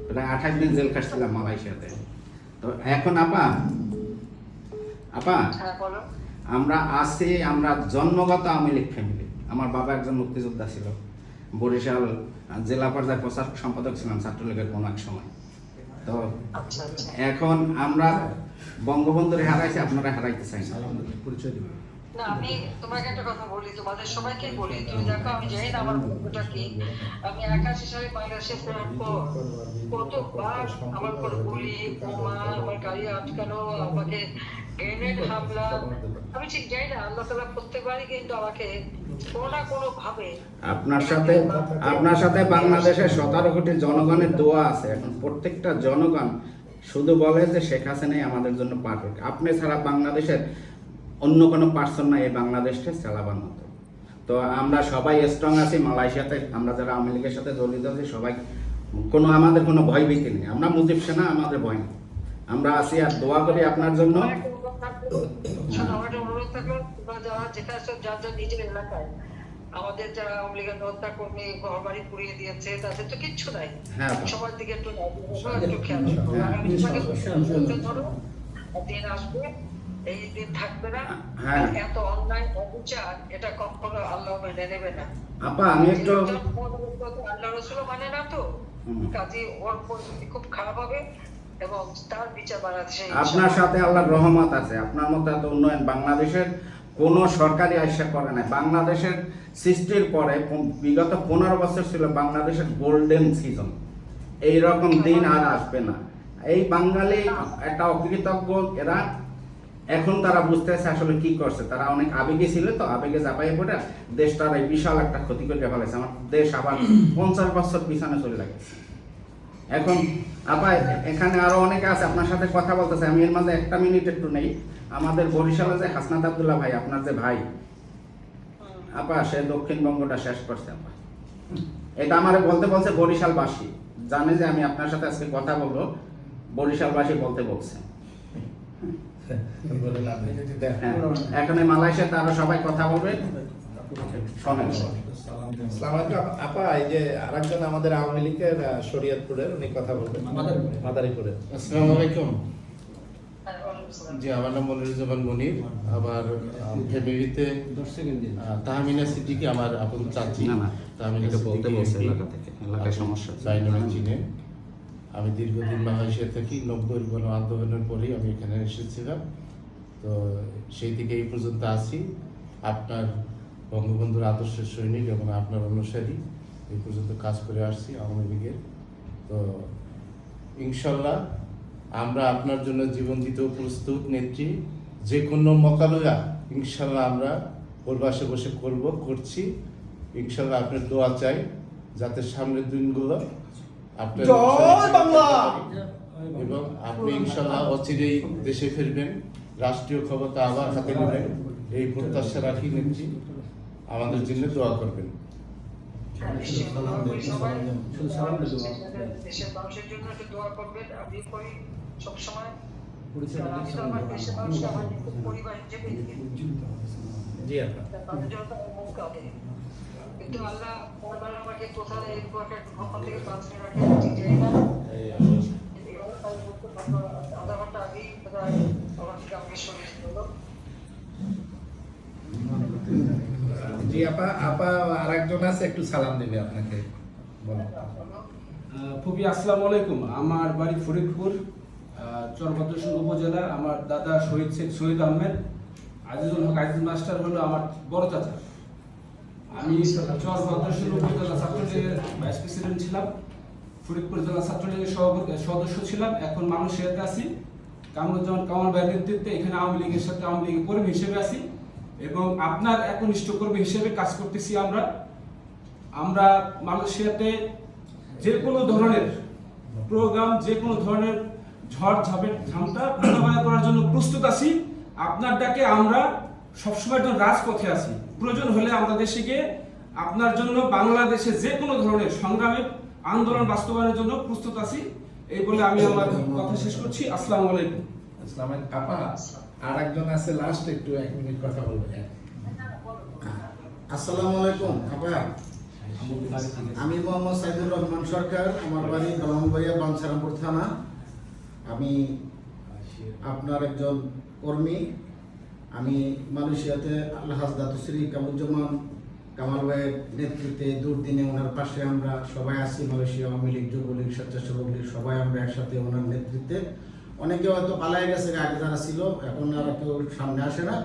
প্রায় 28 দিন জেল খাটছিলাম মালয়েশিয়াতে। তো এখন আপা হ্যাঁ বলো। আমরা জন্মগত আওয়ামী লীগ ফ্যামিলি। আমার বাবা একজন মুক্তিযোদ্ধা ছিল, বরিশাল জেলা পর্যায়ে প্রচার সম্পাদক ছিলাম ছাত্রলীগের কোনো এক সময়। তো আচ্ছা আচ্ছা। এখন আমরা বঙ্গবন্ধুরে হারাইছি, আপনারা হারাইতে চাই না। না, আমি তোমাকে একটা কথা বলি, তোমাদের সবাইকে বলি, তুমি দেখো আমি জানি না আমার বন্ধুটা কি। আমি 81 সালে বাংলাদেশে ফেরার পর কতবার আমার উপর গুলি, বোমা, আমার গাড়ি আটকানো, আমাকে গ্রেনেড হামলা, আমি ঠিক জানি না, আল্লাহ তাআলা প্রত্যেকবারই কিন্তু আমাকে কোনো না কোনো ভাবে আপনার সাথে বাংলাদেশের 17 কোটি জনগণের দোয়া আছে। এখন প্রত্যেকটা জনগণ শুধু বলে যে শেখ হাসিনাই আমাদের জন্য পারফেক্ট, আপনি ছাড়া বাংলাদেশের অন্য কোনো পার্সন নাই এই বাংলাদেশকে চালাবার মতো। তো আমরা সবাই স্ট্রং আছি মালয়েশিয়াতে, আমরা যারা আওয়ামী লীগের সাথে জড়িত আছি সবাই, আমাদের কোনো ভয় ভীতি নেই। আমরা মুজিব সেনা, আমাদের ভয় নেই, আমরা আছি আর দোয়া করি আপনার জন্য। আমার একটা অনুরোধ থাকলো, তোমরা যারা যেখানে যার যার নিজের এলাকায় আমাদের যারা আওয়ামী লীগের হত্যা কর্মী ঘর বাড়ি পুড়িয়ে দিয়েছে, তাদের তো কিচ্ছু নাই, হ্যাঁ। সবার দিকে একটু একটু খেয়াল রাখো। আগামী ধরো দিন আসবে, এই দিন থাকবে না। হ্যাঁ। এত অন্যায় অবিচার এটা কখনো আল্লাহ মেনে নেবে না। আপা আমি একটু আল্লাহ রসুল মানে না, তো কাজে ওর পরিস্থিতি খুব খারাপ হবে এবং তার বিচার বাড়াচ্ছে। আপনার সাথে আল্লাহর রহমত আছে। আপনার মতো এত উন্নয়ন বাংলাদেশের কোন সরকারি আশা করে নাই। বাংলাদেশের সৃষ্টির পরে বিগত 15 বছর ছিল বাংলাদেশের গোল্ডেন সিজন। এই রকম দিন আর আসবে না। এই বাঙালি একটা অকৃতজ্ঞ, এরা এখন তারা বুঝতেছে আসলে কি করছে। তারা অনেক আবেগে ছিল, তো আবেগে চাপাইয়ে পড়ে দেশটার এই বিশাল একটা ক্ষতি করে ফেলেছে। আমার দেশ আবার 50 বছর পিছনে চলে গেছে। এখন আপা এখানে আরো অনেকে আছে আপনার সাথে কথা বলতেছে, আমি এর মাঝে 1 মিনিট একটু নেই। আমাদের বরিশালে যে হাসনাত আব্দুল্লাহ ভাই, আপনার যে ভাই আপা, সে দক্ষিণবঙ্গটা শেষ করছে আপা। এটা আমারে বলতে বলছে বরিশালবাসী, জানে যে আমি আপনার সাথে আজকে কথা বলবো, বরিশালবাসী বলতে বলছে। হ্যাঁ, এখন এই মালয়েশিয়াতে আরো সবাই কথা বলবে, শোনেন। আসসালামু আলাইকুম আপা, এই যে আরেকজন আমাদের আওয়ামী লীগের শরীয়তপুরের, উনি কথা বলবেন মাদারীপুরের। আসসালামু আলাইকুম। জি, আমার নাম মনিরুজ্জামান মনির। আমার ফ্যামিলিতে তাহমিনা সিদ্দিকী আমার আপন চাচি। না, তাহমিনা এটা বলতে সিদ্দিকী বলছে MP, এলাকা থেকে, এলাকায় সমস্যা আছে। তাই নামে চিনে। আমি দীর্ঘদিন মালয়েশিয়া থাকি, 90 গণ আন্দোলনের পরেই আমি এখানে এসেছিলাম। তো সেই থেকে এই পর্যন্ত আছি। আপনার বঙ্গবন্ধুর আদর্শের সৈনিক এবং আপনার অনুসারী এই পর্যন্ত কাজ করে আসছি আওয়ামী লীগের। তো ইনশাল্লাহ আমরা আপনার জন্য জীবন দিতেও প্রস্তুত নেত্রী। যে কোনো মোকাবেলা ইনশাল্লাহ আমরা প্রবাসে বসে করছি। ইনশাল্লাহ আপনার দোয়া চাই যাতে সামনের দিনগুলো আপনার এবং আপনি ইনশাল্লাহ অচিরেই দেশে ফিরবেন, রাষ্ট্রীয় ক্ষমতা আবার হাতে নেবেন, এই প্রত্যাশা রাখি নেত্রী। আমাদের জন্য দোয়া করবেন। দেশের মানুষের জন্য একটু দোয়া করবেন, আমি করি সবসময়। আমি তো আমার দেশের মানুষকে আমার খুব পরিবার হিসেবে জি আপা। তাদের জন্য তো আমার মন কাঁদে। কিন্তু আল্লাহ বারবার আমাকে কোথায় এরকম একটা ভ্রমণ থেকে বাঁচিয়ে রাখে ঠিক জানি না। আধা ঘন্টা আগেই প্রায় আমার থেকে আমাকে সরিয়ে দিল। জি আপা, আপা আরেকজন আছে, একটু সালাম দিবে আপনাকে, বলো। ফুপি আসসালামু আলাইকুম। আমার বাড়ি ফরিদপুর, চরভদ্রসন উপজেলা। আমার দাদা শহীদ শেখ শহীদ আহমেদ, আজিজুল হক আজিজ মাস্টার হলো আমার বড় চাচা। আমি চরভদ্রসন উপজেলা ছাত্রলীগের ভাইস প্রেসিডেন্ট ছিলাম, ফরিদপুর জেলা ছাত্রলীগের সদস্য ছিলাম। এখন মালয়েশিয়াতে আছি, কামরুজ্জামান কামাল ভাইয়ের নেতৃত্বে এখানে আওয়ামী লীগের সাথে আওয়ামী লীগের কর্মী হিসেবে আছি এবং আপনার একনিষ্ঠ কর্মী হিসেবে কাজ করতেছি। আমরা মালয়েশিয়াতে যে কোনো ধরনের প্রোগ্রাম, যে কোনো ধরনের ঝড় ঝামটা মোকাবেলা করার জন্য প্রস্তুত আছি। আপনার ডাকে আমরা সবসময় একজন রাজপথে আছি। প্রয়োজন হলে আমরা দেশে গিয়ে আপনার জন্য বাংলাদেশে যে কোনো ধরনের সংগ্রামের আন্দোলন বাস্তবায়নের জন্য প্রস্তুত আছি। এই বলে আমি আমার কথা শেষ করছি। আসসালামু আলাইকুম। আপা আর একজন আছে লাস্ট, একটু 1 মিনিট কথা বলবে। আসসালামু আলাইকুম আপা, আমি মোহাম্মদ সাইদুর রহমান সরকার, আমার বাড়ি ব্রাহ্মণবাড়িয়া বাঞ্ছারামপুর থানা। আমি আপনার একজন কর্মী। আমি মালয়েশিয়াতে আল্লাহ দাতুশ্রী কামরুজ্জামান কামাল ভাইয়ের নেতৃত্বে দুর্দিনে ওনার পাশে আমরা সবাই আছি। মালয়েশিয়া আওয়ামী লীগ, যুবলীগ, স্বেচ্ছাসেবক লীগ সবাই আমরা একসাথে ওনার নেতৃত্বে। অনেকে হয়তো পালায় গেছে আগে যারা ছিল, এখন আর কেউ সামনে আসে না।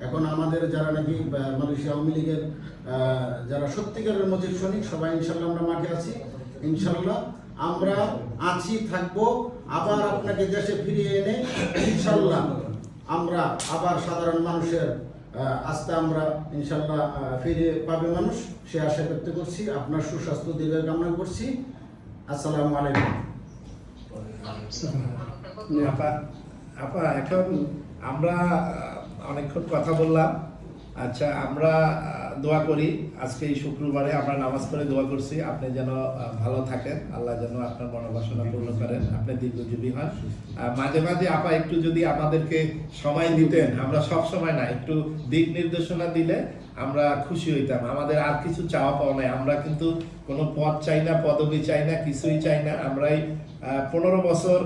এখন আমাদের যারা নাকি মালয়েশিয়া আওয়ামী লীগের যারা সত্যিকারের মজিদ সৈনিক সবাই ইনশাল্লাহ আমরা মাঠে আছি। ইনশাল্লাহ আমরা আছি, থাকবো, আবার আপনাকে দেশে ফিরিয়ে এনে ইনশাল্লাহ আমরা আবার সাধারণ মানুষের আস্থা আমরা ইনশাল্লাহ ফিরে পাবে মানুষ, সে আশা ব্যক্ত করছি। আপনার সুস্বাস্থ্য দীর্ঘ কামনা করছি। আসসালামু আলাইকুম। আপা এখন আমরা অনেকক্ষণ কথা বললাম। আচ্ছা, আমরা দোয়া করি, আজকে এই শুক্রবারে আমরা নামাজ পড়ে দোয়া করছি আপনি যেন ভালো থাকেন, আল্লাহ যেন আপনার মনোবাসনা পূর্ণ করেন, আপনি দীর্ঘজীবী হন। মাঝে মাঝে আপা একটু যদি আমাদেরকে সময় দিতেন, আমরা সব সময় না, একটু দিক নির্দেশনা দিলে আমরা খুশি হইতাম। আমাদের আর কিছু চাওয়া পাওয়া নাই, আমরা কিন্তু কোনো পদ চাই না, পদবি চাই না, কিছুই চাই না। আমরাই 15 বছর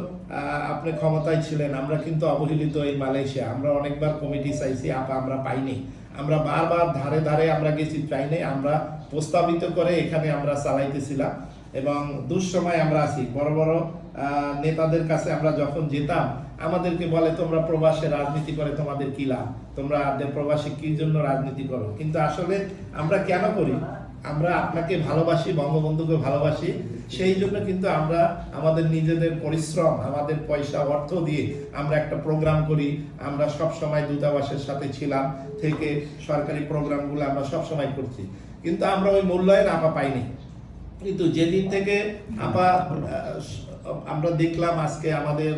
আপনি ক্ষমতায় ছিলেন, আমরা কিন্তু অবহেলিত এই মালয়েশিয়া। আমরা অনেকবার কমিটি চাইছি আপা, আমরা পাইনি। আমরা বারবার ধারে ধারে আমরা গেছি, চাইনি। আমরা প্রস্তাবিত করে এখানে আমরা চালাইতেছিলাম এবং দুঃসময় আমরা আছি। বড় বড় নেতাদের কাছে আমরা যখন যেতাম, আমাদেরকে বলে তোমরা প্রবাসে রাজনীতি করে তোমাদের কি লাভ, তোমরা প্রবাসী কি জন্য রাজনীতি করো। কিন্তু আসলে আমরা কেন করি? আমরা আপনাকে ভালোবাসি, বঙ্গবন্ধুকে ভালোবাসি, সেই জন্য কিন্তু আমরা আমাদের নিজেদের পরিশ্রম, আমাদের পয়সা অর্থ দিয়ে আমরা একটা প্রোগ্রাম করি। আমরা সব সময় দূতাবাসের সাথে ছিলাম থেকে সরকারি প্রোগ্রামগুলো আমরা সব সময় করছি, কিন্তু আমরা ওই মূল্যায়ন আপা পাইনি। কিন্তু যেদিন থেকে আপা আমরা দেখলাম আজকে আমাদের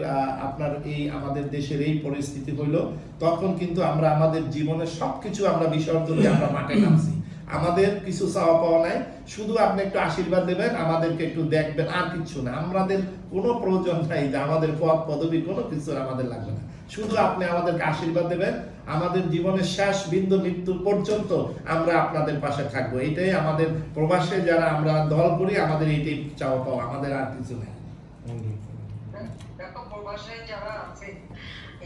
আপনার এই আমাদের দেশের এই পরিস্থিতি হইলো, তখন কিন্তু আমরা আমাদের জীবনের সবকিছু আমরা বিসর্জন দিয়ে আমরা মাঠে নামছি। আমাদের কিছু চাওয়া পাওয়া নাই, শুধু আপনি একটু আশীর্বাদ দেবেন, আমাদেরকে একটু দেখবেন, আর কিছু না। আমাদের কোনো প্রয়োজন নাই যে আমাদের পদ পদবি কোনো কিছু আমাদের লাগবে না, শুধু আপনি আমাদেরকে আশীর্বাদ দেবেন। আমাদের জীবনের শেষ বিন্দু মৃত্যু পর্যন্ত আমরা আপনাদের পাশে থাকবো। এইটাই আমাদের প্রবাসে যারা আমরা দল করি, আমাদের এইটাই চাওয়া পাওয়া, আমাদের আর কিছু নাই। দেখো, প্রবাসে যারা আছে,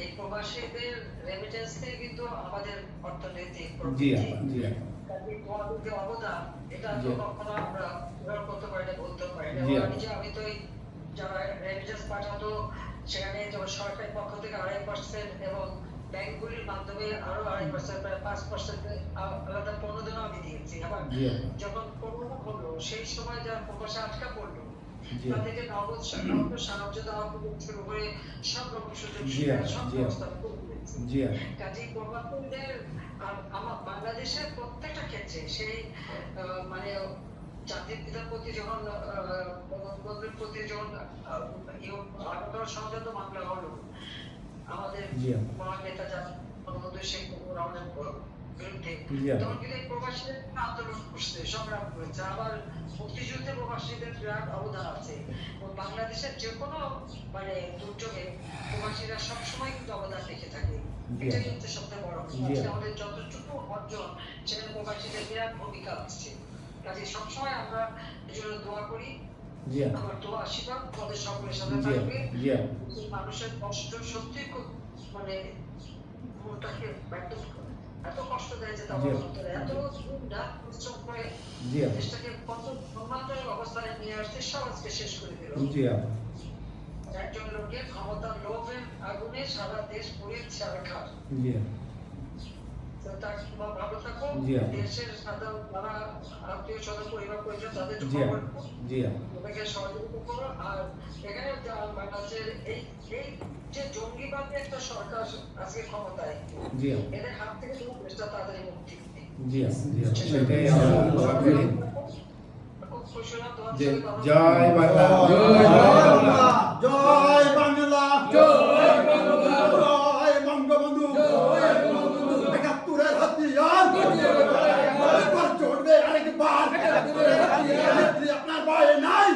এই প্রবাসীদের রেমিটেন্স থেকে কিন্তু আমাদের অর্থনৈতিক জি আপা, জি আপা, তোমাদের যে অবদান, এটা তো কখনো আমরা পূরণ করতে পারি না, বলতে পারি না। আমি তো যারা রেমিটেন্স পাঠাতো, সেখানে যেমন সরকারি পক্ষ থেকে 2.5% এবং ব্যাংকগুলির মাধ্যমে আরো 2.5%, প্রায় 5% আলাদা প্রণোদনা আমি দিয়েছি। আবার যখন করোনা হলো, সেই সময় যারা প্রবাসে আটকা পড়লো, তাদেরকে নগদ সাহায্য দেওয়া থেকে শুরু করে সব রকম সুযোগ সুবিধা সব ব্যবস্থা করে দিয়েছি। কাজেই প্রবাসীদের আমার বাংলাদেশের প্রত্যেকটা ক্ষেত্রে সেই মানে জাতির পিতার প্রতি যখন বঙ্গবন্ধুর প্রতি যখন সংযত মামলা হলো, আমাদের মহান নেতা বঙ্গবন্ধু শেখ মুজিবুর রহমানের বিরুদ্ধে, তখন কিন্তু এই প্রবাসীদের আন্দোলন করছে, সংগ্রাম করেছে। আবার মুক্তিযুদ্ধে প্রবাসীদের বিরাট অবদান আছে। বাংলাদেশের যে কোনো মানে দুর্যোগে প্রবাসীরা সবসময় কিন্তু অবদান রেখে থাকে। এটাই হচ্ছে সবচেয়ে বড়। আমাদের যতটুকু অর্জন, সেখানে প্রবাসীদের বিরাট ভূমিকা আছে। কাজে সবসময় আমরা এই জন্য দোয়া করি। আমার দোয়া আশীর্বাদ আমাদের সকলের সাথে থাকবে। মানুষের কষ্ট সত্যি খুব মানে মনটাকে ব্যক্ত করে, এত কষ্ট দেয় যে তাদের অন্তরে, এত পরিশ্রম করে দেশটাকে কত সম্মানজনক অবস্থানে নিয়ে আসছে, সব আজকে শেষ করে দিল। একজন লোকের ক্ষমতার লোভের আগুনে সারা দেশ পুড়িয়ে ছাড়খার। ভালো থাকো, দেশের সাধারণ যারা আত্মীয় স্বজন পরিবার পরিজন তাদের তোমাকে সহযোগিতা করো। আর এখানে বাংলাদেশের এই যে জঙ্গিবাদী একটা সরকার আজকে ক্ষমতায়, এদের হাত থেকে তুমি দেশটা তাড়াতাড়ি মুক্তি জয় বাংলা, জয় বাংলা, জয় বঙ্গবন্ধু, একাত্তরের হাতিয়ার চড়বে আরেকবার। আপনার ভয় নাই,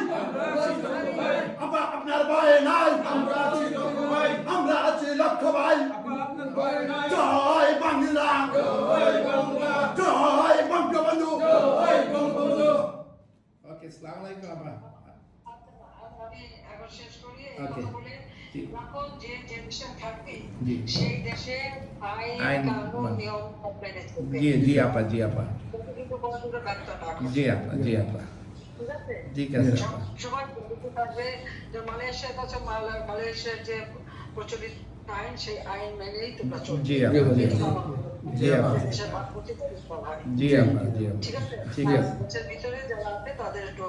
আপনার ভয় নাই, আমরা আছি লক্ষ্য ভাই। আসসালামু আলাইকুম আপা। আমি এখন শেষ করি এই Okay. কথা বলে জি। এখন যে দেশে থাকবে জি। সেই দেশে আইন আইন কানুন মানে- নিয়ম মেনে চলবে। জি জি আপা, জি আপা, এটা কিন্তু কোনো ধরনের ব্যর্থ না করে। জি আপা, জি আপা, ঠিক আছে? ঠিক আছে আপা। সবাই বলতে থাকবে যে মালয়েশিয়ার কাছে মালয়েশিয়ার যে প্রচলিত আইন সেই আইন মেনেই তোমরা চলবে। জি আপা, জি এটা আপা, আমার জি আপা, দেশের ভাবমূর্তি পরিষ্কার হয়। জি আপা, জি আপা, ঠিক আছে? ঠিক আছে। আর দেশের ভিতরে যারা আছে তাদের একটু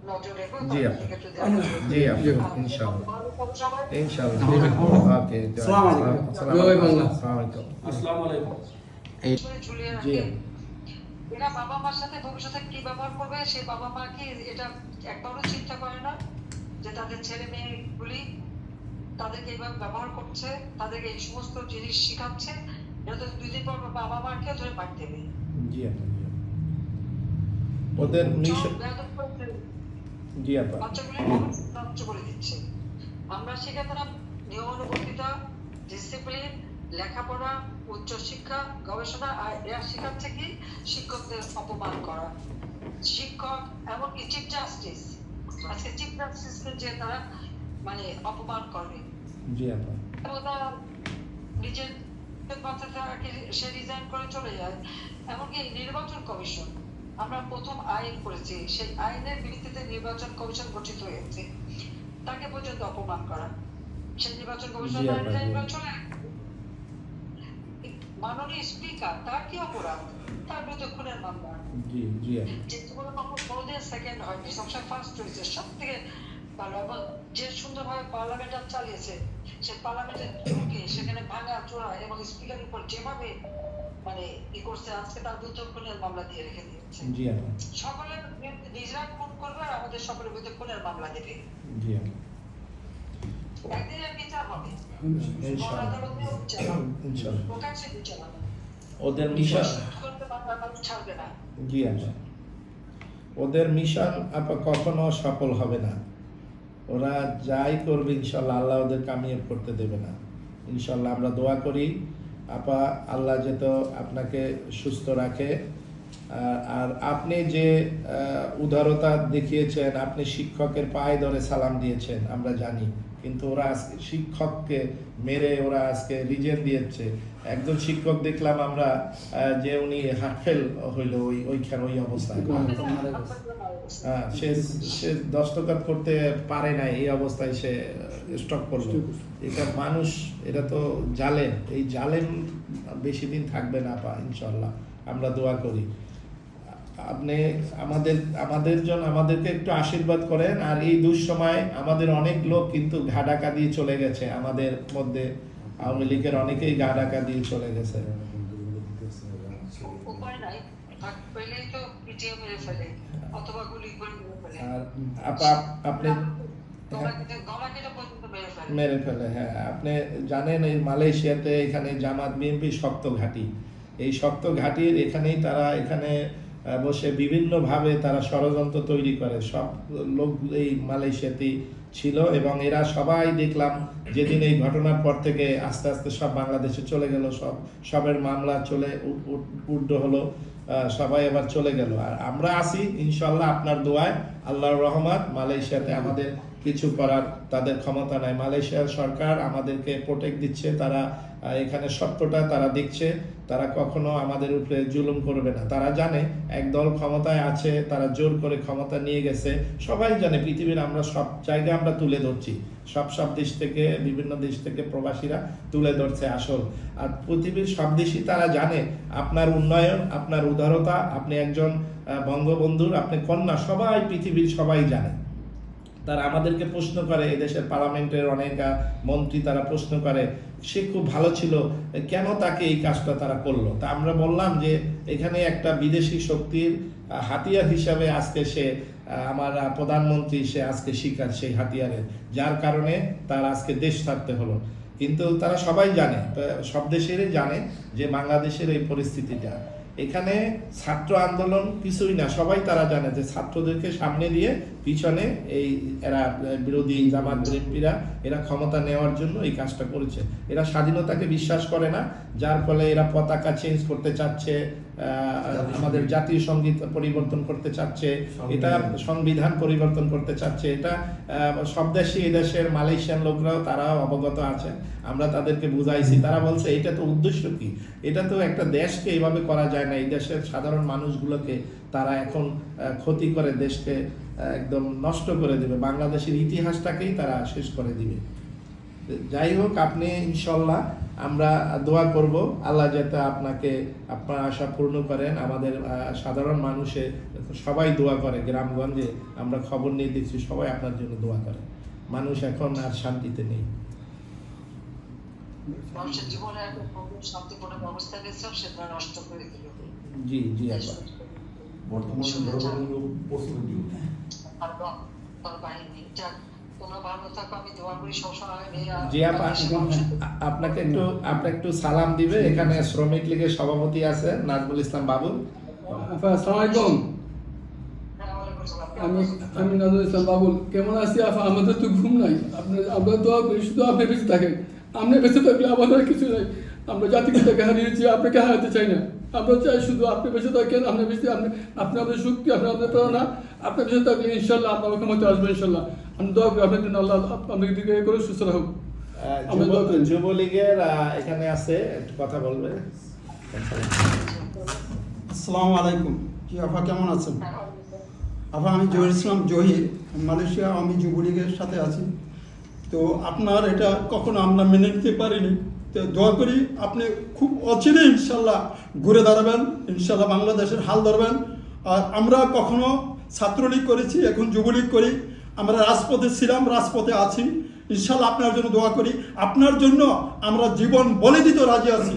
নজর রেখো, জি তাদের আপা, দিকে একটু ধ্যান রাখো। জি আপা, আর ইনশাআল্লাহ, ভালো থাকো সবাই। ইনশাআল্লাহ। ওকে, আসসালামু আলাইকুম। আসসালামু জয় বাংলা। আসসালামু আলাইকুম। আসসালামু আলাইকুম। করে ঝুলিয়ে জি রাখে। আপা, এরা বাবা মার সাথে ভবিষ্যতে কি ব্যবহার করবে সেই বাবা মা কি এটা একবারও চিন্তা করে না যে তাদের ছেলে মেয়েগুলি তাদেরকে এইভাবে ব্যবহার করছে, তাদেরকে এই সমস্ত জিনিস শিখাচ্ছে, এটা তো 2 দিন পর বাবা মাকেও ধরে মার দেবে। জি আপা, জি আপা। ওদের মিশন, সব বেয়াদব করছে, জি আপা, বাচ্চাগুলি নষ্ট করে দিচ্ছে। আমরা শেখাতাম নিয়মানুবর্তিতা, ডিসিপ্লিন, লেখাপড়া, উচ্চশিক্ষা, গবেষণা, আর এরা শেখাচ্ছে কি শিক্ষকদের অপমান করা। শিক্ষক এমনকি চিফ জাস্টিস, আজকে চিফ জাস্টিসকে যে তারা মানে অপমান করে, জি আপা, এবং তারা নিজের বাচ্চাটা সে রিজাইন করে চলে যায়। এমনকি নির্বাচন কমিশন, আমরা প্রথম আইন করেছি, সেই আইনের ভিত্তিতে নির্বাচন কমিশন গঠিত হয়েছে, তাকে পর্যন্ত অপমান করা। সেই নির্বাচন কমিশন জি আপা, রিজাইন জি। করে চলে যায়। মাননীয় স্পিকার, তার কি অপরাধ? তার বিরুদ্ধে খুনের মামলা, জি জি আপা, যে কোনোদিন সেকেন্ড হয়নি, সবসময় ফার্স্ট হয়েছে, সব থেকে ভালো। এবং যে সুন্দরভাবে পার্লামেন্ট চালিয়েছে, সে পার্লামেন্টে ঢুকে সেখানে ভাঙা চোরা এবং স্পিকারের উপর যেভাবে মানে ই করছে, আজকে তার বিরুদ্ধে খুনের মামলা দিয়ে রেখে দিয়েছে। জি আপা, সকলে নিজেরা খুন করবে আর আমাদের সকলের বিরুদ্ধে খুনের মামলা দেবে। জি আপা, একদিন এর বিচার হবে, ইনশাআল্লাহ, আদালতেও বিচার হবে, ইনশাআল্লাহ। প্রকাশ্যে বিচার হবে। ওদের মিশন, করতে বাংলার মানুষ ছাড়বে না। জি আপা, ওদের মিশন আপা কখনো সফল হবে না। ওরা যাই করবে ইনশাল্লাহ আল্লাহ ওদের কামিয়াব করতে দেবে না। ইনশাল্লাহ আমরা দোয়া করি আপা, আল্লাহ যেন আপনাকে সুস্থ রাখে। আর আপনি যে উদারতা দেখিয়েছেন, আপনি শিক্ষকের পায়ে ধরে সালাম দিয়েছেন আমরা জানি, কিন্তু ওরা আজকে শিক্ষককে মেরে ওরা আজকে রিজেন দিয়েছে। একজন শিক্ষক দেখলাম আমরা যে উনি হার্টফেল হইল ওইখানে ওই অবস্থায়। সে দস্তখত করতে পারে না, এই অবস্থায় সে স্টক করলো। এটা মানুষ, এটা তো জালেম। এই জালেম বেশি দিন থাকবে না পা, ইনশাল্লাহ আমরা দোয়া করি। আপনি আমাদের জন্য আমাদেরকে একটু আশীর্বাদ করেন। আর এই দুঃসময় আমাদের অনেক লোক কিন্তু ঘা ঢাকা দিয়ে চলে গেছে, আমাদের মধ্যে আওয়ামী লীগের অনেকেই ঘা ঢাকা দিয়ে চলে গেছে। উপায় নাই, পেলেই তো পিটিয়ে মেরে ফেলে অথবা গুলি করে মেরে ফেলে। আর আপনি গলা কেটে পর্যন্ত মেরে ফেলে। মেরে ফেলে, হ্যাঁ। আপনি জানেন এই মালয়েশিয়াতে এখানে জামাত বিএনপি শক্ত ঘাঁটি, এই শক্ত ঘাঁটির এখানেই তারা এখানে বসে বিভিন্নভাবে তারা ষড়যন্ত্র তৈরি করে। সব লোক এই মালয়েশিয়াতেই ছিল এবং এরা সবাই দেখলাম যেদিন এই ঘটনার পর থেকে আস্তে আস্তে সব বাংলাদেশে চলে গেল, সবের মামলা চলে উর্ধ হলো, সবাই এবার চলে গেল। আর আমরা আছি ইনশাল্লাহ আপনার দোয়ায়, আল্লাহর রহমত। মালয়েশিয়াতে আমাদের কিছু করার তাদের ক্ষমতা নাই। মালয়েশিয়ার সরকার আমাদেরকে প্রোটেক্ট দিচ্ছে, তারা এখানে সত্যটা তারা দেখছে, তারা কখনো আমাদের উপরে জুলুম করবে না। তারা জানে একদল ক্ষমতায় আছে, তারা জোর করে ক্ষমতা নিয়ে গেছে। সবাই জানে পৃথিবীর, আমরা সব জায়গায় আমরা তুলে ধরছি, সব দেশ থেকে, বিভিন্ন দেশ থেকে প্রবাসীরা তুলে ধরছে আসল। আর পৃথিবীর সব দেশই তারা জানে আপনার উন্নয়ন, আপনার উদারতা, আপনি একজন বঙ্গবন্ধুর আপনি কন্যা, সবাই পৃথিবীর সবাই জানে। তারা আমাদেরকে প্রশ্ন করে, এদেশের পার্লামেন্টের অনেক মন্ত্রী তারা প্রশ্ন করে সে খুব ভালো ছিল, কেন তাকে এই কাজটা তারা করলো। তা আমরা বললাম যে এখানে একটা বিদেশি শক্তির হাতিয়ার হিসাবে আজকে সে আমার প্রধানমন্ত্রী, সে আজকে শিকার সেই হাতিয়ারের, যার কারণে তার আজকে দেশ ছাড়তে হলো। কিন্তু তারা সবাই জানে, সব দেশেরই জানে যে বাংলাদেশের এই পরিস্থিতিটা। এখানে ছাত্র আন্দোলন কিছুই না, সবাই তারা জানে যে ছাত্রদেরকে সামনে দিয়ে পিছনে এই এরা বিরোধী জামাত বিএনপিরা এরা ক্ষমতা নেওয়ার জন্য এই কাজটা করেছে। এরা স্বাধীনতাকে বিশ্বাস করে না, যার ফলে এরা পতাকা চেঞ্জ করতে চাচ্ছে, আমাদের জাতীয় সঙ্গীত পরিবর্তন করতে চাচ্ছে, এটা সংবিধান পরিবর্তন করতে চাচ্ছে। এটা সব দেশে, এই দেশের মালয়েশিয়ান লোকরাও তারাও অবগত আছেন, আমরা তাদেরকে বুঝাইছি। তারা বলছে এটা তো উদ্দেশ্য কি, এটা তো একটা দেশকে এইভাবে করা যায় না, এই দেশের সাধারণ মানুষগুলোকে তারা এখন ক্ষতি করে দেশকে একদম নষ্ট করে দেবে, বাংলাদেশের ইতিহাসটাকেই তারা শেষ করে দিবে। যাই হোক, আপনি ইনশাল্লাহ আমরা দোয়া করব আল্লাহ যাতে আপনাকে আপনার আশা পূর্ণ করেন। আমাদের সাধারণ মানুষে সবাই দোয়া করে, গ্রামগঞ্জে আমরা খবর নিয়ে দেখছি সবাই আপনার জন্য দোয়া করে। মানুষ এখন আর শান্তিতে নেই। মানুষের জীবনে একটা শান্তিপূর্ণ ব্যবস্থা গেছে, সেটা নষ্ট করে দিল। জি জি আপা। তোমরা ভালো থাকো, আমি দোয়া করি সবসময়। জি আপা, আপনাকে একটু সালাম দিবে, এখানে শ্রমিক লীগের সভাপতি আছে নাজমুল ইসলাম বাবু। আপা আসসালামু আলাইকুম। আমি নাজমুল ইসলাম বাবুল, কেমন আছি আপা? আমাদের তো ঘুম নাই, আমরা দোয়া করি শুধু আপনি বেঁচে থাকেন। আপনি বেঁচে থাকলে আমাদের কিছু নাই, আমরা জাতিকে হারিয়েছি, আপনাকে হারাতে চাই না। আমরা চাই শুধু আপনি বেঁচে থাকেন, আপনি বেঁচে, আপনি আমাদের শক্তি, আপনি আমাদের প্রেরণা। আপনি বেঁচে থাকলে ইনশাল্লাহ আমরা ক্ষমতা আসবো ইনশাল্লাহ। আমি দোয়া করি আপনার জন্য, আল্লাহ আপনাকে দিকে করে সুস্থ রাখুন। যুবলীগের এখানে আছে, একটু কথা বলবে। আসসালামু আলাইকুম। জি আফা কেমন আছেন? আফা আমি জহির ইসলাম জহির, মালয়েশিয়া আমি যুবলীগের সাথে আছি। তো আপনার এটা কখনো আমরা মেনে নিতে পারিনি, তো দোয়া করি আপনি খুব অচিরে ইনশাল্লাহ ঘুরে দাঁড়াবেন, ইনশাল্লাহ বাংলাদেশের হাল ধরবেন। আর আমরা কখনো ছাত্রলীগ করেছি, এখন যুবলীগ করি, আমরা রাজপথে ছিলাম, রাজপথে আছি। ইনশাল্লাহ আপনার জন্য দোয়া করি, আপনার জন্য আমরা জীবন বলে দিতে রাজি আছি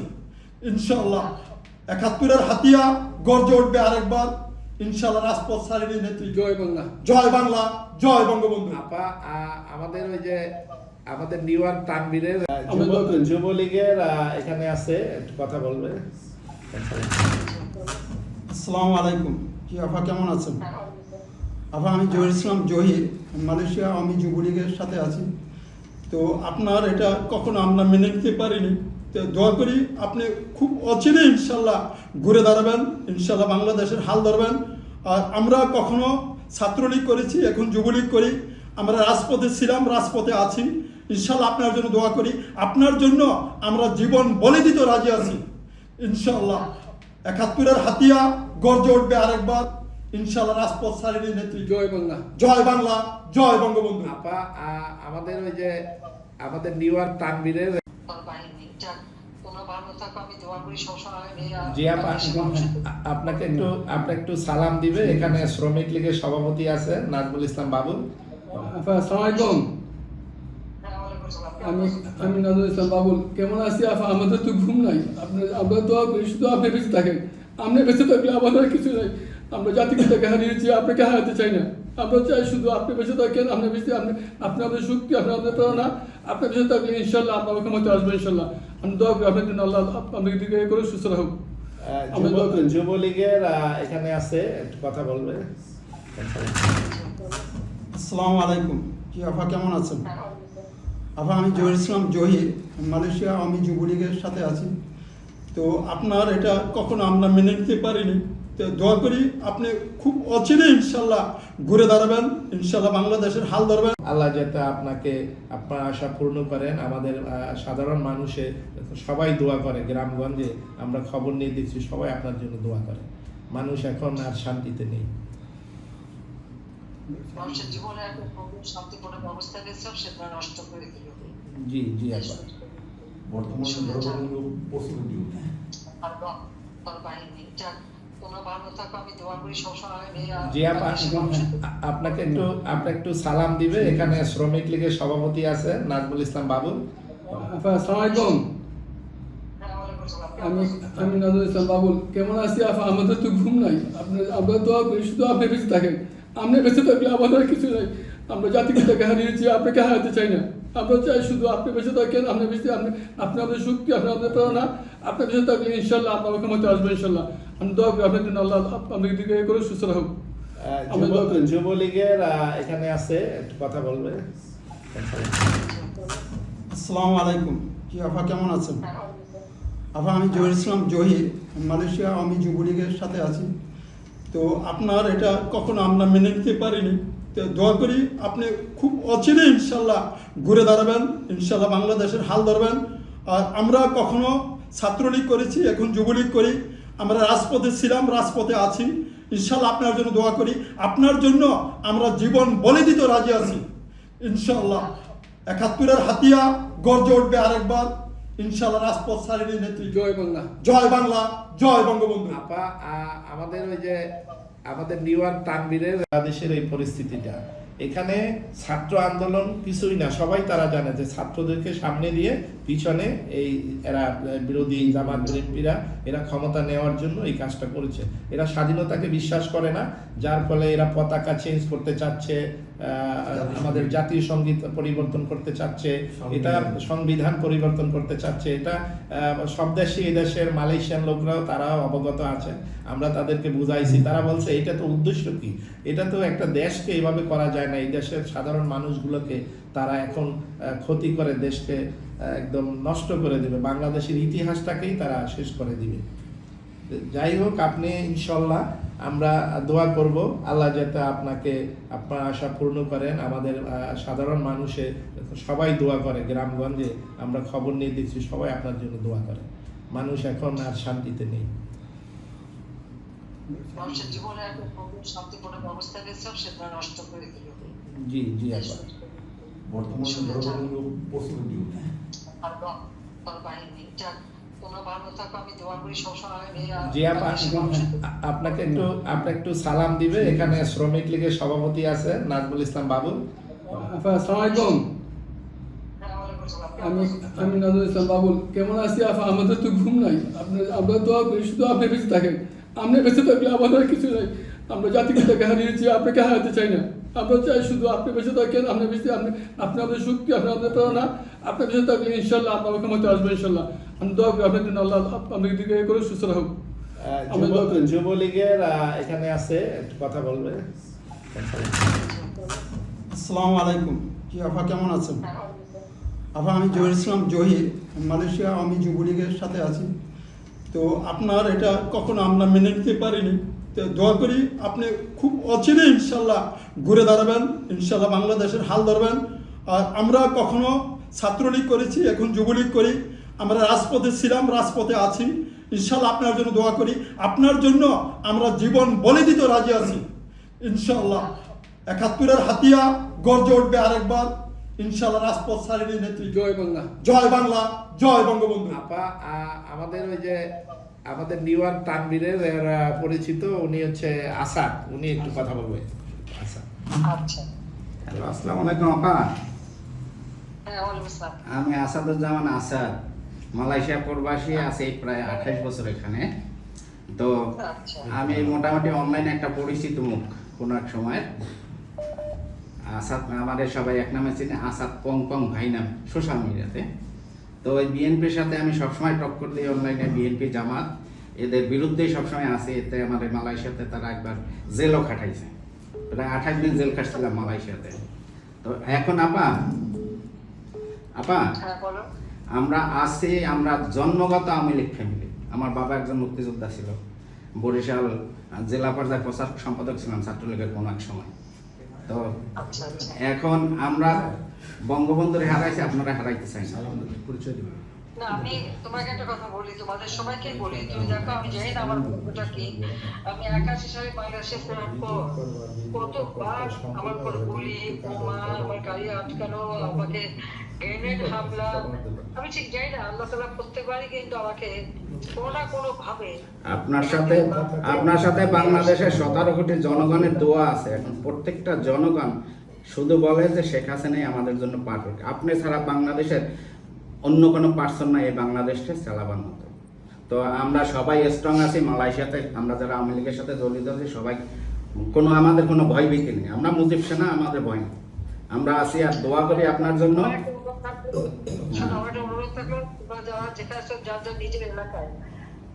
ইনশাল্লাহ। ৭১-এর হাতিয়া গর্জে উঠবে আরেকবার ইনশাল্লাহ, রাজপথ ছাড়েনি নেত্রী। জয় বাংলা, জয় বাংলা, জয় বঙ্গবন্ধু। আপা আমাদের ওই যে আমাদের নিউয়ার তানবীরের যুবলীগের এখানে আছে, একটু কথা বলবে। আসসালামু আলাইকুম। জি আফা কেমন আছেন? আফা আমি জহির ইসলাম জহির, মালয়েশিয়া আমি যুবলীগের সাথে আছি। তো আপনার এটা কখনো আমরা মেনে নিতে পারিনি, তো দোয়া করি আপনি খুব অচিরে ইনশাল্লাহ ঘুরে দাঁড়াবেন, ইনশাল্লাহ বাংলাদেশের হাল ধরবেন। আর আমরা কখনো ছাত্রলীগ করেছি, এখন যুবলীগ করি, আমরা রাজপথে ছিলাম, রাজপথে আছি। ইনশাল্লাহ আপনার জন্য দোয়া করি, আপনার জন্য আমরা জীবন বলে দিতে রাজি আছি ইনশাল্লাহ। ৭১-এর হাতিয়া গর্জে উঠবে আরেকবার ইনশাল্লাহ, রাজপথ ছাড়েনি নেত্রী। জয় বাংলা, জয় বাংলা, জয় বঙ্গবন্ধু। আপা আমাদের ওই যে আমাদের নিউয়ার তানবীরের তোমরা ভালো থাকো, আমি দোয়া করি সবসময়। জি আপা, আপনাকে একটু সালাম দিবে, এখানে শ্রমিক লীগের সভাপতি আছে নাজমুল ইসলাম বাবু। আপা আসসালামু আলাইকুম। আমি নাজমুল ইসলাম বাবুল, কেমন আছি আপা? আমাদের তো ঘুম নাই, আমরা দোয়া করি শুধু আপনি বেঁচে থাকেন। আপনি বেঁচে থাকলে আমাদের কিছু নাই, আমরা জাতিকে হারিয়েছি, আপনাকে হারাতে চাই না। আমরা চাই শুধু আপনি বেঁচে থাকেন, আপনি বেঁচে, আপনি আমাদের শক্তি, আপনি আমাদের প্রেরণা। আপনি বেঁচে থাকলে ইনশাল্লাহ আমরা ক্ষমতা আসবো ইনশাল্লাহ। আমি দোয়া করি আপনার জন্য, আল্লাহ আপনাকে দিকে করে সুস্থ রাখুন। যুবলীগের এখানে আছে, একটু কথা বলবে। আসসালামু আলাইকুম। জি আফা কেমন আছেন? আফা আমি জহির ইসলাম জহির, মালয়েশিয়া আমি যুবলীগের সাথে আছি। তো আপনার এটা কখনো আমরা মেনে নিতে পারিনি, তো দোয়া করি আপনি খুব অচিরে ইনশাল্লাহ ঘুরে দাঁড়াবেন, ইনশাল্লাহ বাংলাদেশের হাল ধরবেন। আল্লাহ যাতে আপনাকে আপনার আশা পূর্ণ করেন। আমাদের সাধারণ মানুষে সবাই দোয়া করে, গ্রামগঞ্জে আমরা খবর নিয়ে দেখছি সবাই আপনার জন্য দোয়া করে। মানুষ এখন আর শান্তিতে নেই। মানুষের জীবনে একটা শান্তিপূর্ণ ব্যবস্থা গেছে, সেটা নষ্ট করে দিল। জি জি আপা। তোমরা ভালো থাকো, আমি দোয়া করি সবসময়। জি আপা, আপনাকে একটু সালাম দিবে, এখানে শ্রমিক লীগের সভাপতি আছে নাজমুল ইসলাম বাবু। আপা আসসালামু আলাইকুম। আমি নাজমুল ইসলাম বাবুল, কেমন আছি আপা? আমাদের তো ঘুম নাই, আমরা দোয়া করি শুধু আপনি বেঁচে থাকেন। আপনি বেঁচে থাকলে আমাদের কিছু নাই, আমরা জাতিকে হারিয়েছি, আপনাকে হারাতে চাই না। আমরা চাই শুধু আপনি বেঁচে থাকেন, আপনি বেঁচে, আপনি আমাদের শক্তি, আপনি আমাদের প্রেরণা। আপনি বেঁচে থাকলে ইনশাল্লাহ আমরা ক্ষমতা আসবো ইনশাল্লাহ। আমি দোয়া করি আপনার জন্য, আল্লাহ আপনাকে দিকে করে সুস্থ রাখুন। যুবলীগের এখানে আছে, একটু কথা বলবে। আসসালামু আলাইকুম। জি আফা কেমন আছেন? আবার আমি জহির ইসলাম জহির মালয়েশিয়া আওয়ামী যুবলীগের সাথে আছি। তো আপনার এটা কখনো আমরা মেনে নিতে পারিনি। তো দোয়া করি আপনি খুব অচিরে ইনশাল্লাহ ঘুরে দাঁড়াবেন, ইনশাল্লাহ বাংলাদেশের হাল ধরবেন। আর আমরা কখনো ছাত্রলীগ করেছি, এখন যুবলীগ করি, আমরা রাজপথে ছিলাম, রাজপথে আছি। ইনশাল্লাহ আপনার জন্য দোয়া করি, আপনার জন্য আমরা জীবন বলে দিতে রাজি আছি ইনশাল্লাহ। ৭১-এর হাতিয়া গর্জে উঠবে আরেকবার ইনশাল্লাহ, রাজপথ ছাড়েনি নেত্রী। জয় বাংলা। জয় বাংলা, জয় বঙ্গবন্ধু। আপা আমাদের ওই যে আমাদের নিউয়ার তানবীরের বাংলাদেশের এই পরিস্থিতিটা, এখানে ছাত্র আন্দোলন কিছুই না, সবাই তারা জানে যে ছাত্রদেরকে সামনে দিয়ে পিছনে এই এরা বিরোধী জামাত বিএনপিরা এরা ক্ষমতা নেওয়ার জন্য এই কাজটা করেছে। এরা স্বাধীনতাকে বিশ্বাস করে না, যার ফলে এরা পতাকা চেঞ্জ করতে চাচ্ছে, আমাদের জাতীয় সঙ্গীত পরিবর্তন করতে চাচ্ছে, এটা সংবিধান পরিবর্তন করতে চাচ্ছে। এটা সব দেশে, এই দেশের মালয়েশিয়ান লোকরাও তারাও অবগত আছেন, আমরা তাদেরকে বুঝাইছি। তারা বলছে এটা তো উদ্দেশ্য কি, এটা তো একটা দেশকে এইভাবে করা যায় না, এই দেশের সাধারণ মানুষগুলোকে তারা এখন ক্ষতি করে দেশকে একদম নষ্ট করে দেবে, বাংলাদেশের ইতিহাসটাকেই তারা শেষ করে দিবে। যাই হোক, আপনি ইনশাল্লাহ আমরা দোয়া করব আল্লাহ যাতে আপনাকে আপনার আশা পূর্ণ করেন। আমাদের সাধারণ মানুষে সবাই দোয়া করে, গ্রামগঞ্জে আমরা খবর নিয়ে দেখছি সবাই আপনার জন্য দোয়া করে। মানুষ এখন আর শান্তিতে নেই। মানুষের জীবনে একটা শান্তিপূর্ণ ব্যবস্থা গেছে, সেটা নষ্ট করে দিল। জি জি আপা। জি আপা, আপনাকে একটু সালাম দিবে, এখানে শ্রমিক লীগের সভাপতি আছে নাজমুল ইসলাম বাবুল। আপা আসসালামু আলাইকুম। আমি নাজমুল ইসলাম বাবুল। কেমন আছি আপা? আমাদের তো ঘুম নাই, আমরা তো শুধু আপনি বেঁচে থাকেন। আপনি বেঁচে থাকলে আমাদের কিছু নাই। আমরা জাতিকে হারিয়েছি, আপনাকে হারাতে চাই না। আমরা চাই শুধু আপনি বেঁচে থাকেন, আপনি বেঁচে, আপনি আমাদের শক্তি, আপনি আমাদের প্রেরণা। আপনি বেঁচে থাকলে ইনশাল্লাহ আমরা ক্ষমতা আসবো ইনশাল্লাহ। আমি দোয়া করি আপনার জন্য, আল্লাহ আপনাকে দিকে করে সুস্থ রাখুন। যুবলীগের এখানে আছে, একটু কথা বলবে। আসসালামু আলাইকুম। জি আফা কেমন আছেন? আফা আমি জহির ইসলাম জহির মালয়েশিয়া আওয়ামী যুবলীগের সাথে আছি। তো আপনার এটা কখনো আমরা মেনে নিতে পারিনি। তো দোয়া করি আপনি খুব অচিরে ইনশাল্লাহ ঘুরে দাঁড়াবেন, ইনশাল্লাহ বাংলাদেশের হাল ধরবেন। আর আমরা কখনো ছাত্রলীগ করেছি, এখন যুবলীগ করি, আমরা রাজপথে ছিলাম, রাজপথে আছি। ইনশাল্লাহ আপনার জন্য দোয়া করি, আপনার জন্য আমরা জীবন বলে দিতে রাজি আছি ইনশাল্লাহ। ৭১-এর হাতিয়া গর্জে উঠবে আরেকবার ইনশাল্লাহ, রাজপথ ছাড়েনি নেত্রী। জয় বাংলা। জয় বাংলা, জয় বঙ্গবন্ধু। আপা আমাদের ওই যে আমাদের নিউয়ার তানবীরের পরিচিত, উনি হচ্ছে আসাদ, উনি একটু কথা বলবে। আসাদ। আচ্ছা। হ্যালো, আসসালামু আলাইকুম আপা। হ্যাঁ, ওয়ালাইকুম আসসালাম। আমি আসাদুজ্জামান আসাদ, মালয়েশিয়া প্রবাসী, আছি প্রায় 28 বছর এখানে। তো আচ্ছা। আমি মোটামুটি অনলাইনে একটা পরিচিত মুখ কোনো এক সময়। আসাদ আমাদের সবাই এক নামে চিনে, আসাদ পং পং ভাই নাম সোশ্যাল মিডিয়াতে। তো ওই বিএনপির সাথে আমি সবসময় টক্কর দিই অনলাইনে, বিএনপি জামাত এদের বিরুদ্ধেই সবসময় আসি। এতে আমাদের মালয়েশিয়াতে তারা একবার জেলও খাটাইছে, প্রায় 28 দিন জেল খাটছিলাম মালয়েশিয়াতে। তো এখন আপা হ্যাঁ, বলো। আমরা জন্মগত আওয়ামী লীগ ফ্যামিলি। আমার বাবা একজন মুক্তিযোদ্ধা ছিল, বরিশাল জেলা পর্যায়ে প্রচার সম্পাদক ছিলাম ছাত্রলীগের কোনো এক সময়। তো আচ্ছা, আচ্ছা। এখন আমরা বঙ্গবন্ধুরে হারাইছি, আপনারা হারাইতে চাই না। পরিচয় দিবেন? না, আমি তোমাকে একটা কথা বলি, তোমাদের সবাইকে বলি, তুমি দেখো আমি জানি না আমার বন্ধুটা কি। আমি 81 সালে বাংলাদেশে ফেরার পর কতবার আমার উপর গুলি, বোমা, আমার গাড়ি আটকানো, আমাকে গ্রেনেড হামলা, আমি ঠিক জানি না, আল্লাহ তাআলা প্রত্যেকবারই কিন্তু আমাকে কোনো না কোনো ভাবে। আপনার সাথে বাংলাদেশের 17 কোটি জনগণের দোয়া আছে। এখন প্রত্যেকটা জনগণ শুধু বলে যে শেখ হাসিনাই আমাদের জন্য পারফেক্ট, আপনি ছাড়া বাংলাদেশের অন্য কোনো পার্সন নাই এই বাংলাদেশকে চালাবার মতো। তো আমরা সবাই স্ট্রং আছি মালয়েশিয়াতে, আমরা যারা আওয়ামী লীগের সাথে জড়িত আছি সবাই, আমাদের কোনো ভয় ভীতি নেই। আমরা মুজিব সেনা, আমাদের ভয় নেই, আমরা আছি। আর দোয়া করি আপনার জন্য। আমার একটা অনুরোধ থাকলো, তোমরা যারা যেখানে যার যার নিজের এলাকায়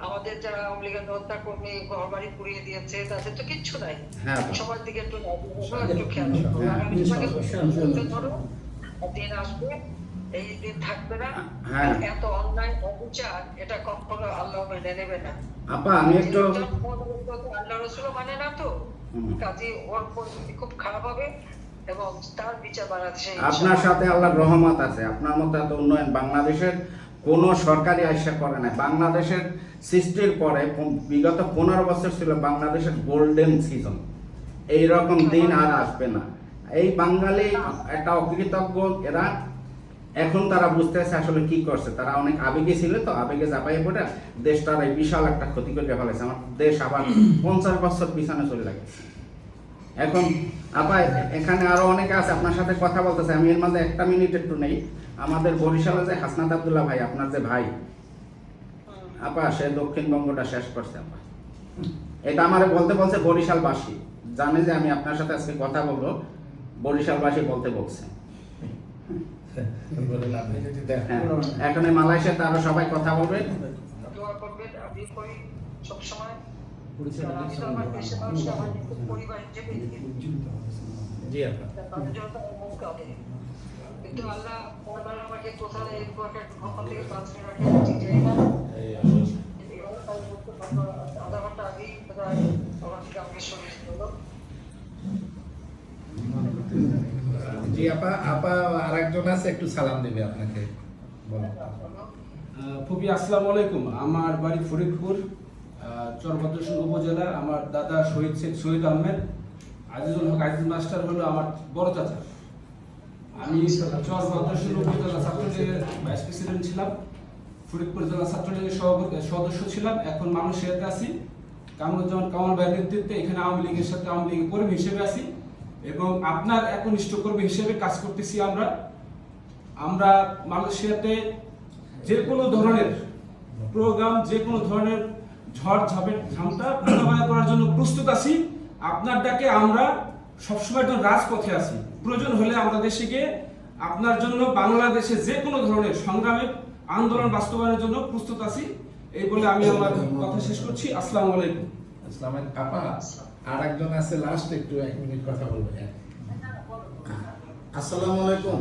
আমাদের যারা আওয়ামী লীগের হত্যা কর্মী ঘর বাড়ি পুড়িয়ে দিয়েছে, তাদের তো কিচ্ছু নাই, সবার দিকে একটু খেয়াল রাখো। দিন আসবে এই দিন থাকবে না। হ্যাঁ। আর এত অন্যায় অবিচার এটা কখনো আল্লাহ মেনে নেবে না। আপা আমি একটু আল্লাহ রসুল মানে না তো, হুম। কাজে ওর পরিস্থিতি খুব খারাপ হবে এবং তার বিচার বাংলাদেশে আপনার সাথে আল্লাহর রহমত আছে। আপনার মতো এত উন্নয়ন বাংলাদেশের কোনো সরকারি আশা করে নাই। বাংলাদেশের সৃষ্টির পরে বিগত 15 বছর ছিল বাংলাদেশের গোল্ডেন সিজন। এই রকম দিন আর আসবে না। এই বাঙালি একটা অকৃতজ্ঞ এরা, এখন তারা বুঝতেছে আসলে কি করছে। তারা অনেক আবেগে ছিল, তো আবেগে চাপাই পড়ে দেশটার এই বিশাল একটা ক্ষতি করে ফেলেছে। আমার দেশ আবার 50 বছর পিছনে চলে গেছে। এখন আপা এখানে আরো অনেকে আছে আপনার সাথে কথা বলতেছে, আমি এর মধ্যে 1 মিনিট একটু নেই। আমাদের বরিশালে যে হাসনাত আব্দুল্লাহ ভাই, আপনার যে ভাই আপা, সে দক্ষিণবঙ্গটা শেষ করছে আপা। এটা আমারে বলতে বলছে বরিশালবাসী, জানে যে আমি আপনার সাথে আজকে কথা বলবো, বরিশালবাসী বলতে বলছে। হ্যাঁ, এখন এই মালয়েশিয়াতে আরো সবাই কথা বলবে। দোয়া করবেন। আমি করি সবসময়, আমি তো আমার দেশের মানুষকে আমার নিজের পরিবার হিসেবে দেখি। জি আপা। তাদের জন্য তো আমার মন কাঁদে। কিন্তু আল্লাহ পরবার আমাকে কোথাও এরকম একটা ঘটনা থেকে বাঁচিয়ে রাখে, ঠিক জানি না। আধা ঘন্টা আগেই বোধহয় আমার থেকে আমাকে শরীর হলো। জি আপা, আপা আরেকজন আছে, একটু সালাম দেবে আপনাকে, বলো। ফুপি আসসালামু আলাইকুম। আমার বাড়ি ফরিদপুর, চরভদ্রেশ্বর উপজেলা। আমার দাদা শহীদ শেখ শহীদ আহমেদ, আজিজুল হক আজিজ মাস্টার হলো আমার বড় চাচা। আমি চরভদ্রেশ্বর উপজেলা ছাত্রলীগের ভাইস প্রেসিডেন্ট ছিলাম, ফরিদপুর জেলা ছাত্রলীগের সদস্য ছিলাম। এখন মালয়েশিয়াতে আছি, কামরুজ্জামান কামাল ভাইয়ের নেতৃত্বে এখানে আওয়ামী লীগের সাথে আওয়ামী লীগের কর্মী হিসেবে আছি এবং আপনার একনিষ্ঠ কর্মী হিসেবে কাজ করতেছি। আমরা মালয়েশিয়াতে যে কোনো ধরনের প্রোগ্রাম, যে কোনো ধরনের ঝড় ঝামটা মোকাবেলা করার জন্য প্রস্তুত আছি। আপনার ডাকে আমরা সবসময় রাজপথে আছি। প্রয়োজন হলে আমরা দেশে গিয়ে আপনার জন্য বাংলাদেশে যে কোনো ধরনের সংগ্রামে আন্দোলন বাস্তবায়নের জন্য প্রস্তুত আছি। এই বলে আমি আমার কথা শেষ করছি। আসসালামু আলাইকুম। আসসালাম। আপা আরেকজন আছে, লাস্ট একটু 1 মিনিট কথা বলবেন। আসসালামু আলাইকুম।